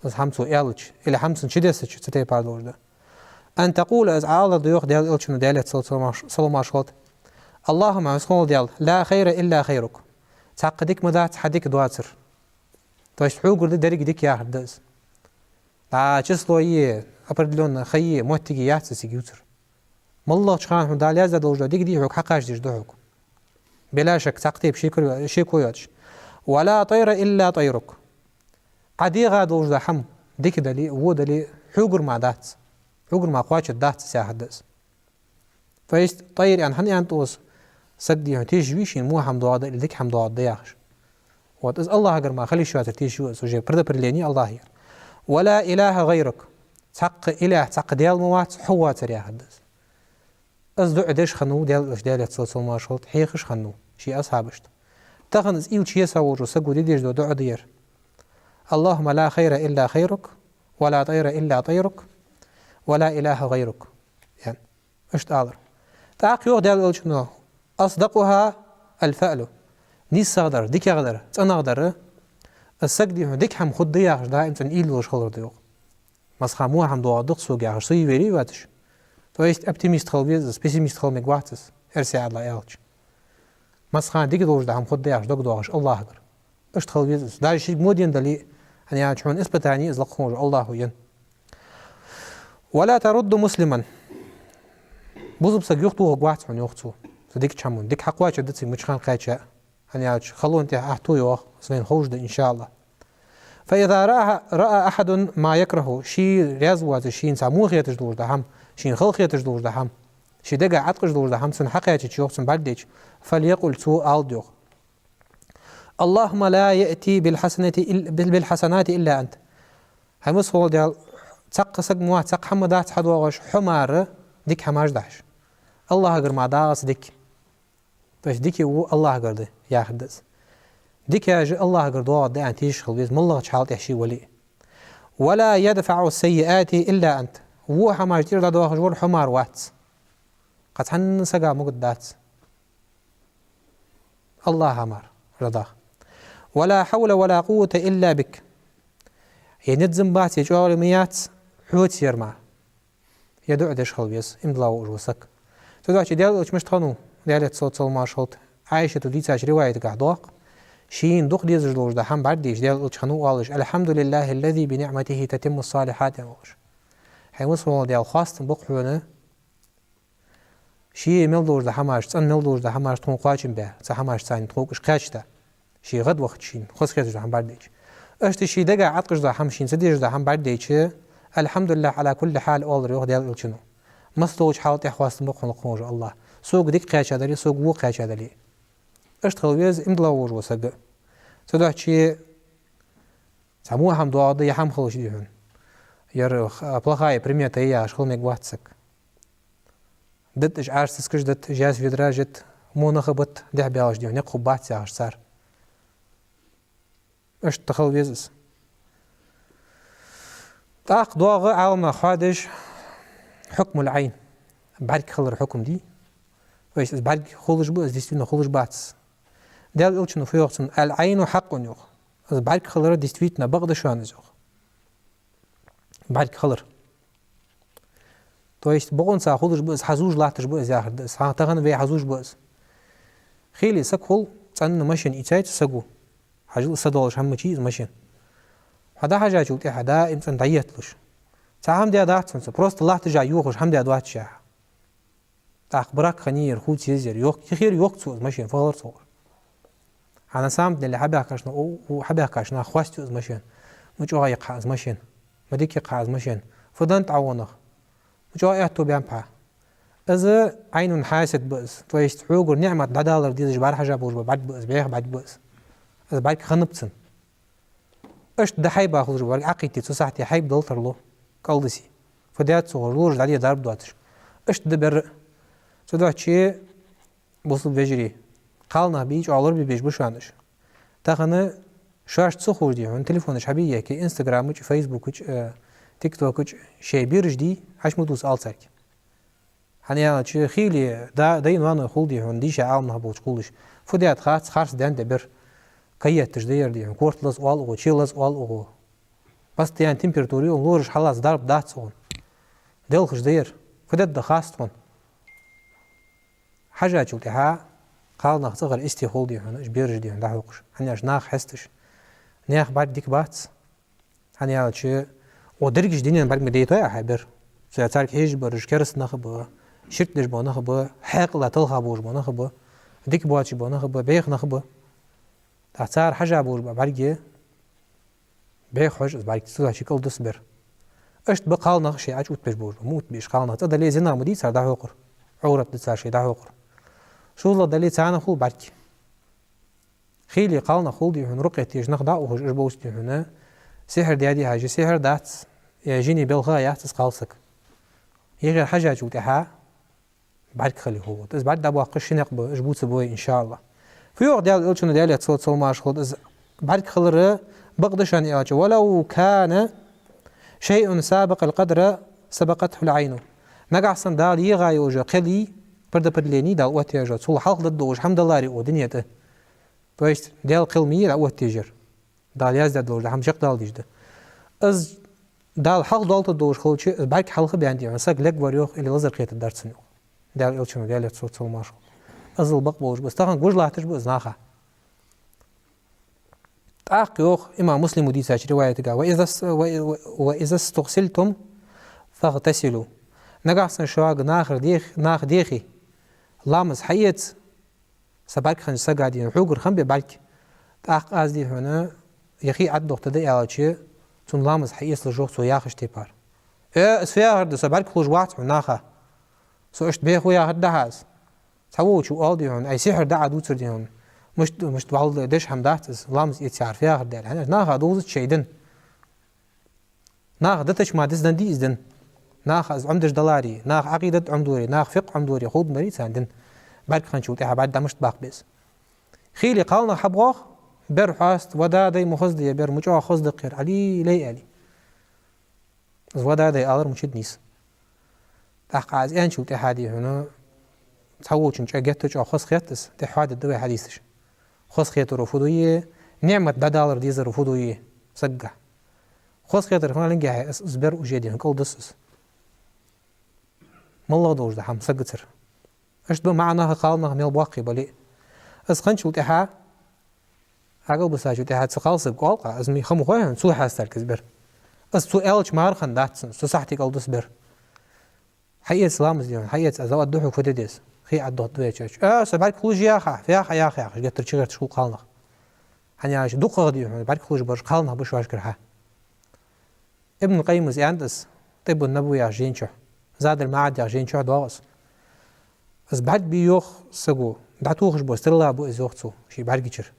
اس حمسو يالج الى حمسن شدس تتي باردوش ده ان تقول از عال ديوخ ديال الچنو ديالت صلو شوت اللهم اسقول ديال لا خير الا خيرك تاقدك مدات حدك دواتر تويست حوغر دريك ديك يا هردس چسلوي أبردلون خيي موتيجي ياتس يجوتر مالله شخان مداليا زاد وجد ديك دي حق حقاش ديش دوحك بلا شك تقتيب شي كوياتش ولا طير إلا طيرك عدي غاد وجد حم ديك دلي ودلي حوجر مع دات حوجر مع قواتش دات ساحدس فايست طير يعني حني أنتوس سدي يعني تيجي ويشين مو حمد وعد ديك حمد وعد ضياش واتز الله أجر ما خلي شواتر تيجي شو سوجي برد برليني الله هي ولا إله غيرك تحق إله تحق ديال موات حواتر يا حدث أصدق ديش خنو ديال تصل ما شلت حيخش خنو شي أصحابشت تخن إيو شي يساور وسقو ديش دو دعو دير اللهم لا خير إلا خيرك ولا طير إلا طيرك ولا إله غيرك يعني إشت آذر تعق يوغ ديال الشنو أصدقها الفأل نيس غدر ديك غدر تأنا غدر السقدي ديك حم خد دياغش دائم تن إيلوش خلر ديوغ مسخامو هم دوادق سوگاغش سوي ويري واتش تو است optimist خلويز pessimist خل مگواتس ارسي الله يالش مسخان ديك دوش ده هم خد دياغش دوغ دوغش الله اكبر اشت خلويز دار شي مودين دلي يعني شلون اسبتاني ازلق خونج الله ين ولا ترد مسلما بوزب سغيختو غوات عن يختو ديك تشامون ديك حقواچ دتي مچخان قاچا يعني خلو انت احتو يو سنين خوج ان شاء الله فإذا رأى أحد ما يكره شي رياضوات شي سامو خيتش دور دهم شي خل خيتش دور دهم شي دقا عتقش دور دهم سن حقيتش تشوف سن برديش فليقل سو آل اللهم لا يأتي بالحسنات إلا أنت همس هو ديال تق سق موا تق حمدات حدوغش حمار ديك حماش داش الله غير ما داس ديك باش ديك الله غير يا حدث ديك يا الله غير دوا دي ان تيش خليز مالله حالت شي ولي ولا يدفع السيئات الا انت هو حماش تير دوا خجور حمار وات قد حن سقا مقدات الله حمار رضا ولا حول ولا قوة الا بك ينزم بات يجور ميات حوت يرمع يدعو دش خليز امضلا وروسك تدعو ديال مش تخنو ديال صوت ما شوت عايشه دي تاج روايه قعدوق شين دوق ديز جلوش ده هم بعد ديش ديال الخنو قالش الحمد لله الذي بنعمته تتم الصالحات يقولش حيوصل ديال خاص بقحونه شي ملدوش ده هماش تن ملدوش ده هماش تون قاچم به څه هماش څان توقش قاچته شي غد وقت شين خص كده هم بعد ديش اشت شي دغه عطقش ده هم شين سديش ده هم بعد ديش الحمد لله على كل حال اول روح ديال الخنو مستوج حالت خاص بقحونه قوج الله سوق ديك قاچه دلي سوق و قاچه دلي اشتغل امضلا وسق تدعو شيء سموه هم دعاء يا هم خلوش ديهن ير плохая примета я школ мегватсак دت اش عارس سكش دت جاز في درجة منخبط ده بياش ديهن يقبات يا صار اش تخل بيزس طاق دواغ عالم خادش حكم العين بعد خلر حكم دي ويش بعد خلش بس ديستنا خلش باتس دال الچنو فيوقتن العين حق يوخ از بعد خلر ديستويتنا بغد شان يوخ بعد خلر تويست بغون سا خلش بس حزوج لاتش بس يا خد سا تغن في حزوج بس خيلي سكول صن ماشين ايتايت سغو حاجه صدولش هم چيز ماشين هذا حاجه جوت هذا انسان دايتلش تعام دي دات سن بروست الله تجا يوخش هم دي دوات شا اخبارك خنير خوت يزير يوخ خير يوخ سوز ماشين فور صور أنا سامد اللي حبيها كاشنا وحبيها كاشنا خواستي ماشين مجوعي قاز مشين مديكي قاز مشين فدنت عونخ مجوعي تو بينفع إذا عين حاسد بس تويست حوجر نعمة دادالر دي جبار حاجة بوج بعد بس بيخ بعد بس إذا بعد خنبتسن إيش ده حي باخذ جبار عقيتي تصحتي حي بدلتر له قلدسي فديات صور لورج عليه ضرب دواتش إيش ده بر تدوح شيء بوصل بيجري قالنا بيج على ربي بيج بشانش تاخنا شاش تصخور دي عن تليفونش حبيبي كي انستغرام وش فيسبوك وش تيك توك وش شيء بيرج دي عش مدوس آلتك هنيا شيء خيلي داين وانا خولدي عن ديش عالم هبوش كلش فديات خارس دان دبر كيات تجدير دي عن كورت لز وال أو شيء لز وال أو بس تيان تمبرتوري ولورج حلاس ضرب داتسون دل خجدير فديات دخاستون حاجة شوتها قالنا صغر استي خولدي عن إيش بيرج دي عن دحوقش هنيا ناخ حستش ناخ بعد ديك باتس هنيا شيء ودرجش دينين بعد مديتو يا حبر سياتارك هيج برج كرس نخبه شرط ليش بنخبه حق لا تلها بوج بنخبه ديك بواتش بنخبه بيخ نخبه تعتار حاجة بوج بعرجي بيخ حج بعرجي تسوي شيء كل دسبر اشت بقال نخشي عج وتبش بوج موت بيش قالنا تقدر ليه زنا مدي صار ده حقر عورت تصير شيء ده حقر شو الله دليل تعانا خول بعرجي خيلي قالنا خول دي هن رقية تيج نخدع وهج إجبوس دي هنا سحر دي هاجي سحر دات يجيني بالغاية تسقالسك يغير حاجة جوتها بعد خلي هو تز بعد دابو قش نقبه إجبوس بوي إن شاء الله في وقت ديال قلت ديال يتصوت صل ماش خود إز بعد خلر بقدش أن يأجي ولو كان شيء سابق القدر سبقته العين نقع صندال يغاي وجا قلي برد بدليني دال واتيجا صل حلق ضد وج الحمد لله ريو دنيته تويست ديال قلمي لا واتيجر دال يزداد دول هم شق دال ديجده از دال حلق دالت دوش خلش بعد حلقه بياندي مسك لك وريوخ اللي وزر قيت الدرسنو دال يلشنو ديال يتصوت صل ماش از البق بوج بس طبعا جوج لاتش بو زناخه تاقيوخ امام مسلم ودي ساش روايه قال واذا استغسلتم فاغتسلوا نقعسن شواق ناخ ديخي لامس حيت سباك خن سقادين حوقر خن ببالك تاق ازدي هنا يخي عد وقت دي على تون لامس حيس لجوخ سو ياخش تيبار اسفيا هرد سباك خلوج وات وناخه سو اشت بيخو يا هرد هاز تسوو شو قال دي هون اي سحر دا عدو دي هون مش بعض دش هم داتس لامس يتعرف فيها هرد يعني ناخه دوز شيدن ناخ دتش ما دز دندي ازدن ناخ از عمدش دلاري ناخ عقيدة عمدوري ناخ فقه عمدوري خود مريد ساندن بعد خنشو تيها بعد دمشت باق بس خيلي قالنا حبغاخ بر حاست ودا دي مخزدي بر مجا خزد قير علي لي علي از ودا دي آلر مشد نيس تحق از این شو تيها دي هنا تحوو چنچ اگتش او خص خياتس تحواد الدوي حديثش خص خيات رفضوية نعمة $1 ديزر رفضوية سقع خص خيات رفضوية لنجا اسبر وجيدي هنكول دسس مالله دوش ده هم سقتر اش دو معناها قالنا ميل باقي بلي از خنشو تيها اقل بساجو تيها تسقال سبقالقا از مي خمو خوين سو حاستر كزبر از سو الچ مارخن داتسن سو صحتي قال دسبر حقيقة سلام زيون حقيقة ازوات دوحو فديديس خي عدو دويتش سبعك خلوج ياخا فياخا ياخا قتر تشغر تشكو قالنا هنياش دوق غدي بعد خلوج برش قالنا بش واش كرها ابن القيم زياندس طب النبوي يا جينشو زاد المعاد يا جينشو دواس از بعد بيوخ سقو دعتوخش بو استرلا بو ازوختو شي بعد جيشر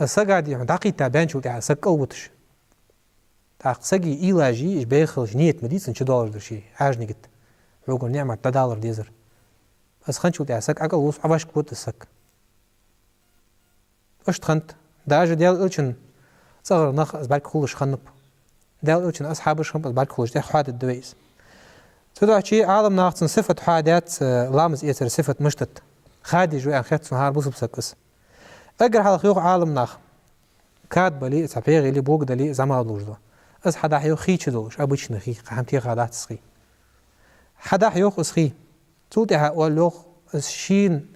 السقادي داقي تابان شو تاع سقوتش تاع سقي إيلاجي إيش بيخلش نيت مديسن $2 درشي عاجني قلت عقول نعمة $1 ديزر بس خنت شو تاع سق أقل وص عباش كوت السق إيش تخنت داجة ديال إلشن صغر نخ أز بالك خلش خنب ديال إلشن أصحابش خنب أز بالك خلش ده حاد الدويس تدعى شيء عالم ناقصن صفة حادات لامز إيتر صفة مشتت خادي جوي أن خيط سنهار بوس بسكس أجر على خيوخ عالم ناخ كاد بلي سبيغي اللي بوق دلي زمان دوجدا از حدا حيو خيش دوش أبوش نخي قهمتي خادات سخي حدا حيوخ اسخي توتها ولوخ شين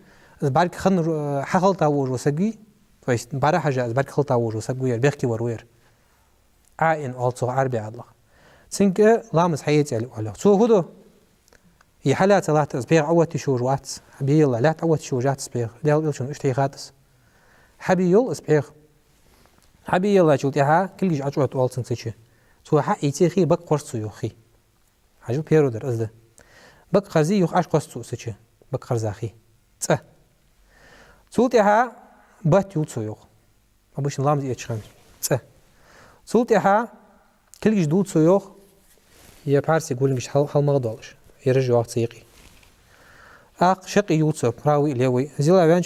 از بالك خن حخلتا وجو سقي فايست بارا حاجة از بالك خلتا وجو سقي بيحكي وروير عائن also عربي الله سنك لامز حياتي على الله سو هدو هي حالات لا تسبيغ عوتي شوجات حبي الله لا تعوت شوجات سبيغ ديال شنو اشتي خاتس حبي يول سبيغ حبي يلا جوتها كل جي أجوت والسن سيشة سو حقي تيخي بق قرصو يوخي عجو بيرو در أزده بق خرزي يوخ أش قرصو سيشة بق خرزاخي تصه سوتها بات يوتسو يوخ أبوش نظام زي أتشخان تصه سوتها كل جي دوتسو يوخ يا بارسي يقول مش حل مغضولش يرجع وقت سيقي شقي يوتسو براوي ليوي زيلا بان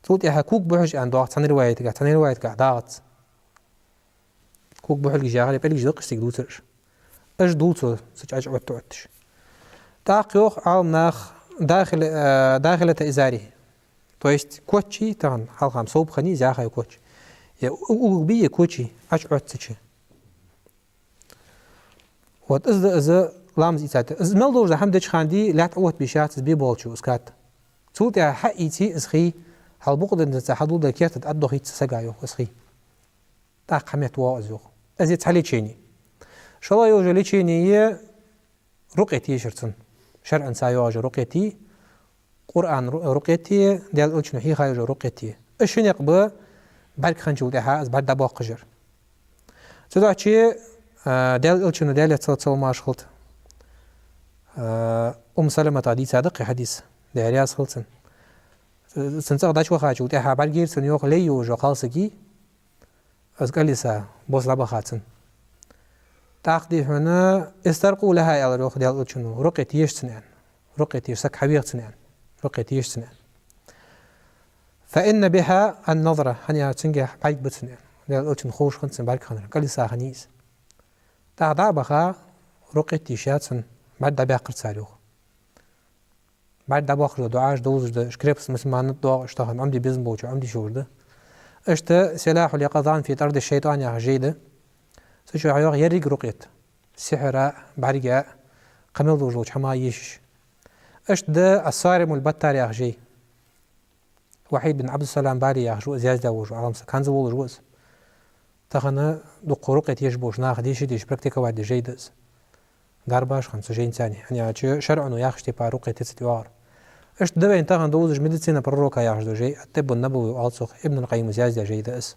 سوتها كوك بحج عن ضغط تاني روايتك ضغط كوك بحج جاغلي بلج دقستك دوترش اش دوتسو سج اج عدتش تاقيوخ عالم ناخ داخلة إزاري то есть كوتشي تان حلقام صوب خني زاخي كوتش يا أوبي كوتشي اج عدتش وات از لامز إتات از ملدوش ده حمدش خاندي لا تعوت بشات بي بولشو اسكات سوتها حقيتي اسخي هل بقدر أن حدود كيات تأدخي تسجايو اسخي تاق حميت واعزو أزيد على شيني شلا يوجد شيني رقيتي شرطن شرعا سايوج رقيتي قرآن رقيتي ديال ألشنو هي خايج رقيتي إيش نقبل بعد خنجو ده بعد دباق جر تدعى شيء ديال ألشنو ديال تصل ما شغلت سلمة عدي صادق حديث ديال خلصن سنتق داش وخاجو ده بعد غير سنيوخ ليو جو خالصكي از قاليسا بوس لبا خاتن تاخدي هنا استرقوا لها يا روخ ديال شنو رقيت يشتنان رقيت يسك حبيغتنان رقيت يشتنان فإن بها النظرة هنيا تنجح بايك بتنان ديال شنو خوش خنسن بالك خنر قاليسا خنيس تاخدا بخا رقيت يشاتن بعد دباقر سالوخ بعد دباقر دعاش دوز ده شكريبس مسمان دعاء اشتغل عمدي بيزن بوجو عمدي شورده اشت سلاح اليقظان في طرد الشيطان يا جيده سوشو عيوغ يريق رقيت سحراء بعرقاء قمل دوجوج حما يشش اشت ده الصارم والبتار يا جي وحيد بن عبد السلام باري يا جو زياز داوجو عرمسا كان زول جوز تخنا دقو رقيت يشبوش ناخ ديش ديش براكتيكا واحد جيدز دارباش خمسة جين ثاني يعني شرعنا ياخشتي با رقيت تستوار اش دبا ينتهن دوزج ميديسينا بروكا ياخذ جي الطب النبوي والصخ ابن القيم زياز جيد اس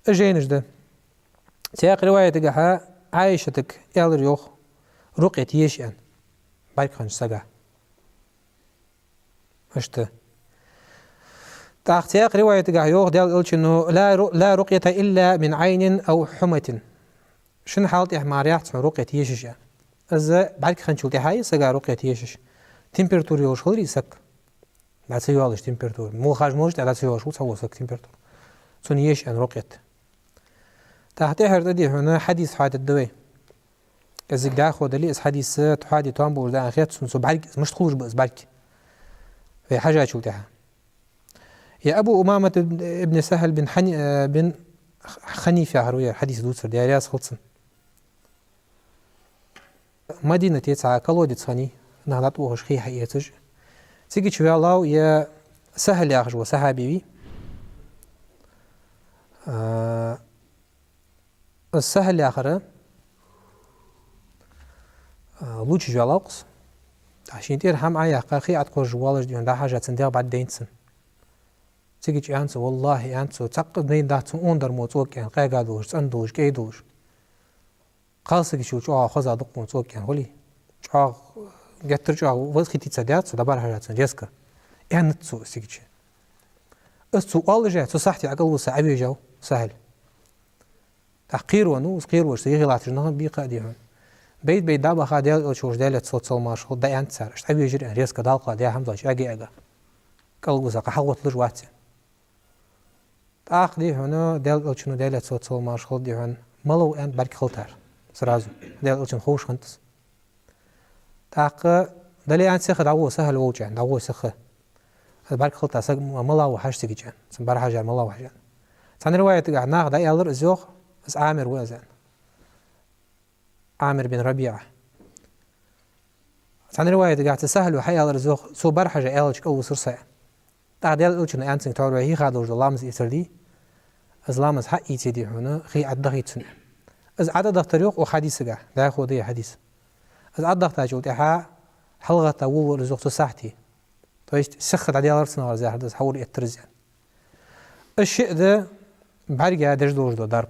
اجينج ده سياق روايه تقها عايشتك يالر يوخ رقيت يشان بايك خنج سقا اشت تاخ سياق روايه تقها يوخ ديال قلت انه لا رقيه الا من عين او حمه شن حالتي احماريات رقيت يشش يعني از بايك خنج ولتي هاي سقا رقيت يشش تمبراتور يوش خلري سك لا تسيوالش تمبراتور مو خارج موجت لا تسيوالش وتسوى سك تمبراتور سنيش ان روكيت تحت هردي هنا حديث حاد الدوي كزك داخو دلي حديث تحادي توان بول دا اخيات سن سبالك مش تخرج بس بالك في حاجه شو تاعها يا ابو امامه ابن سهل بن خنيفه هرويه حديث دوتر ديارياس خلصن مدينه تسعه كلودي تصني نهضت وش خي حياتج تيجي شويه الله يا سهل يا اخو صحابي السهل يا اخره لوتش جلاقس عشان تير هم عيا قاخي اتقور جوالج دي عندها حاجه تندير بعد دينسن تيجي انت والله انت تقد نين دات اندر موتوك يعني قاعدوش صندوش كيدوش قالسك شو خذ دق موتوك يعني ولي شو جاترجع وخيتي تصدات صدبر حاجات جسكا يعني تسو سيجي السؤال جاء صحتي عقل وسعبي جو سهل تحقير ونو صغير وش يغلط جنها بيقاديهم بيت دابا خاديال شوش دالت صوت ما شغل دا انت سار اش ابي يجري ريسك دالقه دي حمزه اجي قال جزا حوت لجوات اخدي هنا دال شنو دالت صوت ما شغل دي هن ملو ان برك خلتر سرازو دال شنو خوش خنتس تاق دلي انت سخ داو سهل وجان داو سخ برك خلتا سق ملاو حاج سيجان سنبر حاجه ملاو حاجه ثاني روايه تاع ناخذ يالر ازوخ اس عامر وازان عامر بن ربيعه ثاني روايه تاع سهل وحي يالر ازوخ سو بر حاجه يالج او سرسا تاع ديال اوچن انت تاور هي خادو لامز يسردي از لامز حق يتدي هنا خي عدغيت سن از عدد الطريق وحديث كاع دا خودي حديث از عدد تاجو تاع حلقه تو رزقت صحتي تويست سخت على الارسنال زي حدث حول الترزيان الشيء ذا برگه درج دوش دو درب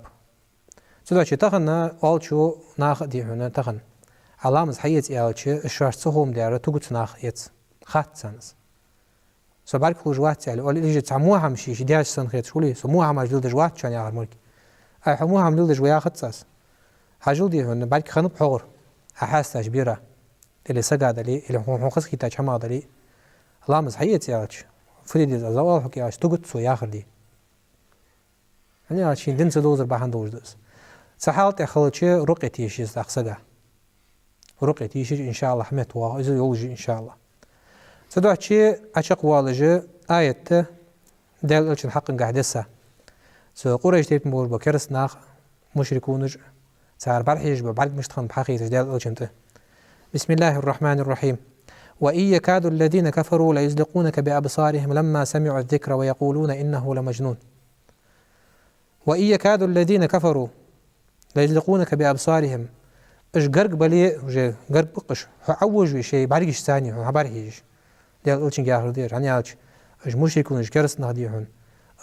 سودا چه تخن آلچو ناخ دیونه تخن علامز حیت یالچه شرط هم داره تو گت ناخ یت خط سنس سو برگ خلوجوات علی ولی لیجت سموه همشی دیاش سن خیت شولی سموه هم جلد جوات چانی آخر مرگ ای هموه هم جلد جویا خط ساس هجول دیونه برگ خنب حور أحاس كبيرة اللي سقى دلي اللي هو خص كي تاج حما دلي الله مزحيت ياش فريد الزوال حكي ياش تقط سو ياخر دي يعني عشان دين سدوز بحن دوز دوز سحالت أخلتش رقيتي شيء استخسقة رقيتي شيء إن شاء الله حمت وإذا يولج إن شاء الله سدوا شيء أشق والج آية دل الشن حق قاعدسة سو قريش تيت مور بكرس ناخ مشركونج سار برحيج ببرق مشتخن بحقيقة دل الشنته بسم الله الرحمن الرحيم وإن يكاد الذين كفروا ليزلقونك بأبصارهم لما سمعوا الذكر ويقولون إنه لمجنون وإن يكاد الذين كفروا ليزلقونك بأبصارهم إش قرق بلي وجه قرق بقش عوج شيء بعرقش ثاني عبارهيش ديال ألشن جاهر دير يعني إش مشركون إش كرس نهديهن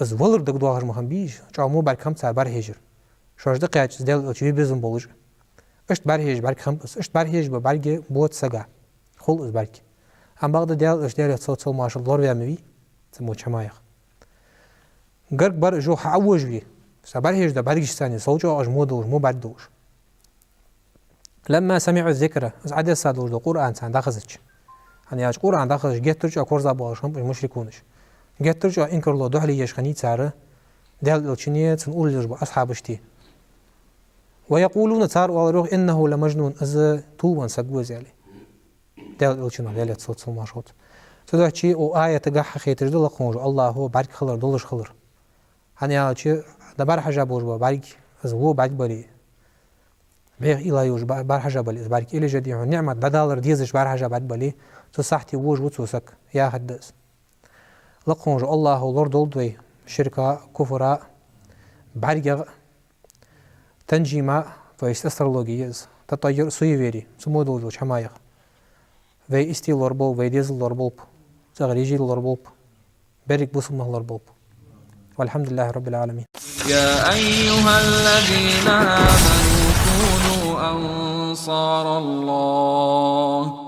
از ولر دق دوهر مهم بيش چامو بركم سار برهيجر شوش دقيقة ديال ألشن بيزم بولج اشت برهيج برك خم اشت برهيج ببرق بوت سجا خل از برك هم بعد ديال اش ديال صوت ما شاء الله بيعمل سمو شمايخ قرق بر جو عوج بي سبرهيج ده برقش ثاني صوجو اج مودوش مو بردوش لما سمعوا الذكر از عدد صادوش ده قرآن سان داخزش يعني اج قرآن داخزش جترج اكورزا باش هم مشركونش جترج انكر الله دحلي يشخني ساره ديال الچنيه تنقول لرب اصحابشتي ويقولون صار والروح إنه لمجنون از توان سجوز عليه دل الچنو دلت صوت ما شوت تدو شيء او آية تجح خيتر دل خونج الله هو برك خلر دلش خلر هنيا شيء دبر حاجة بوج برك از هو برك بلي بيغ إلى يوج بر حاجة بلي از برك إلى جدي نعمة بدالر ديزش بر حاجة برك بلي تصحتي ووج وتوسك يا حدث لقونج الله هو لورد دولدوي شركة كفراء برك تنجيما فايست استرولوجيز تطير سويفيري سمودولو شمايخ في استي لوربو في ديز لوربوب تغريجي لوربوب بارك بوسم لوربوب والحمد لله رب العالمين يا أيها الذين آمنوا كونوا أنصار الله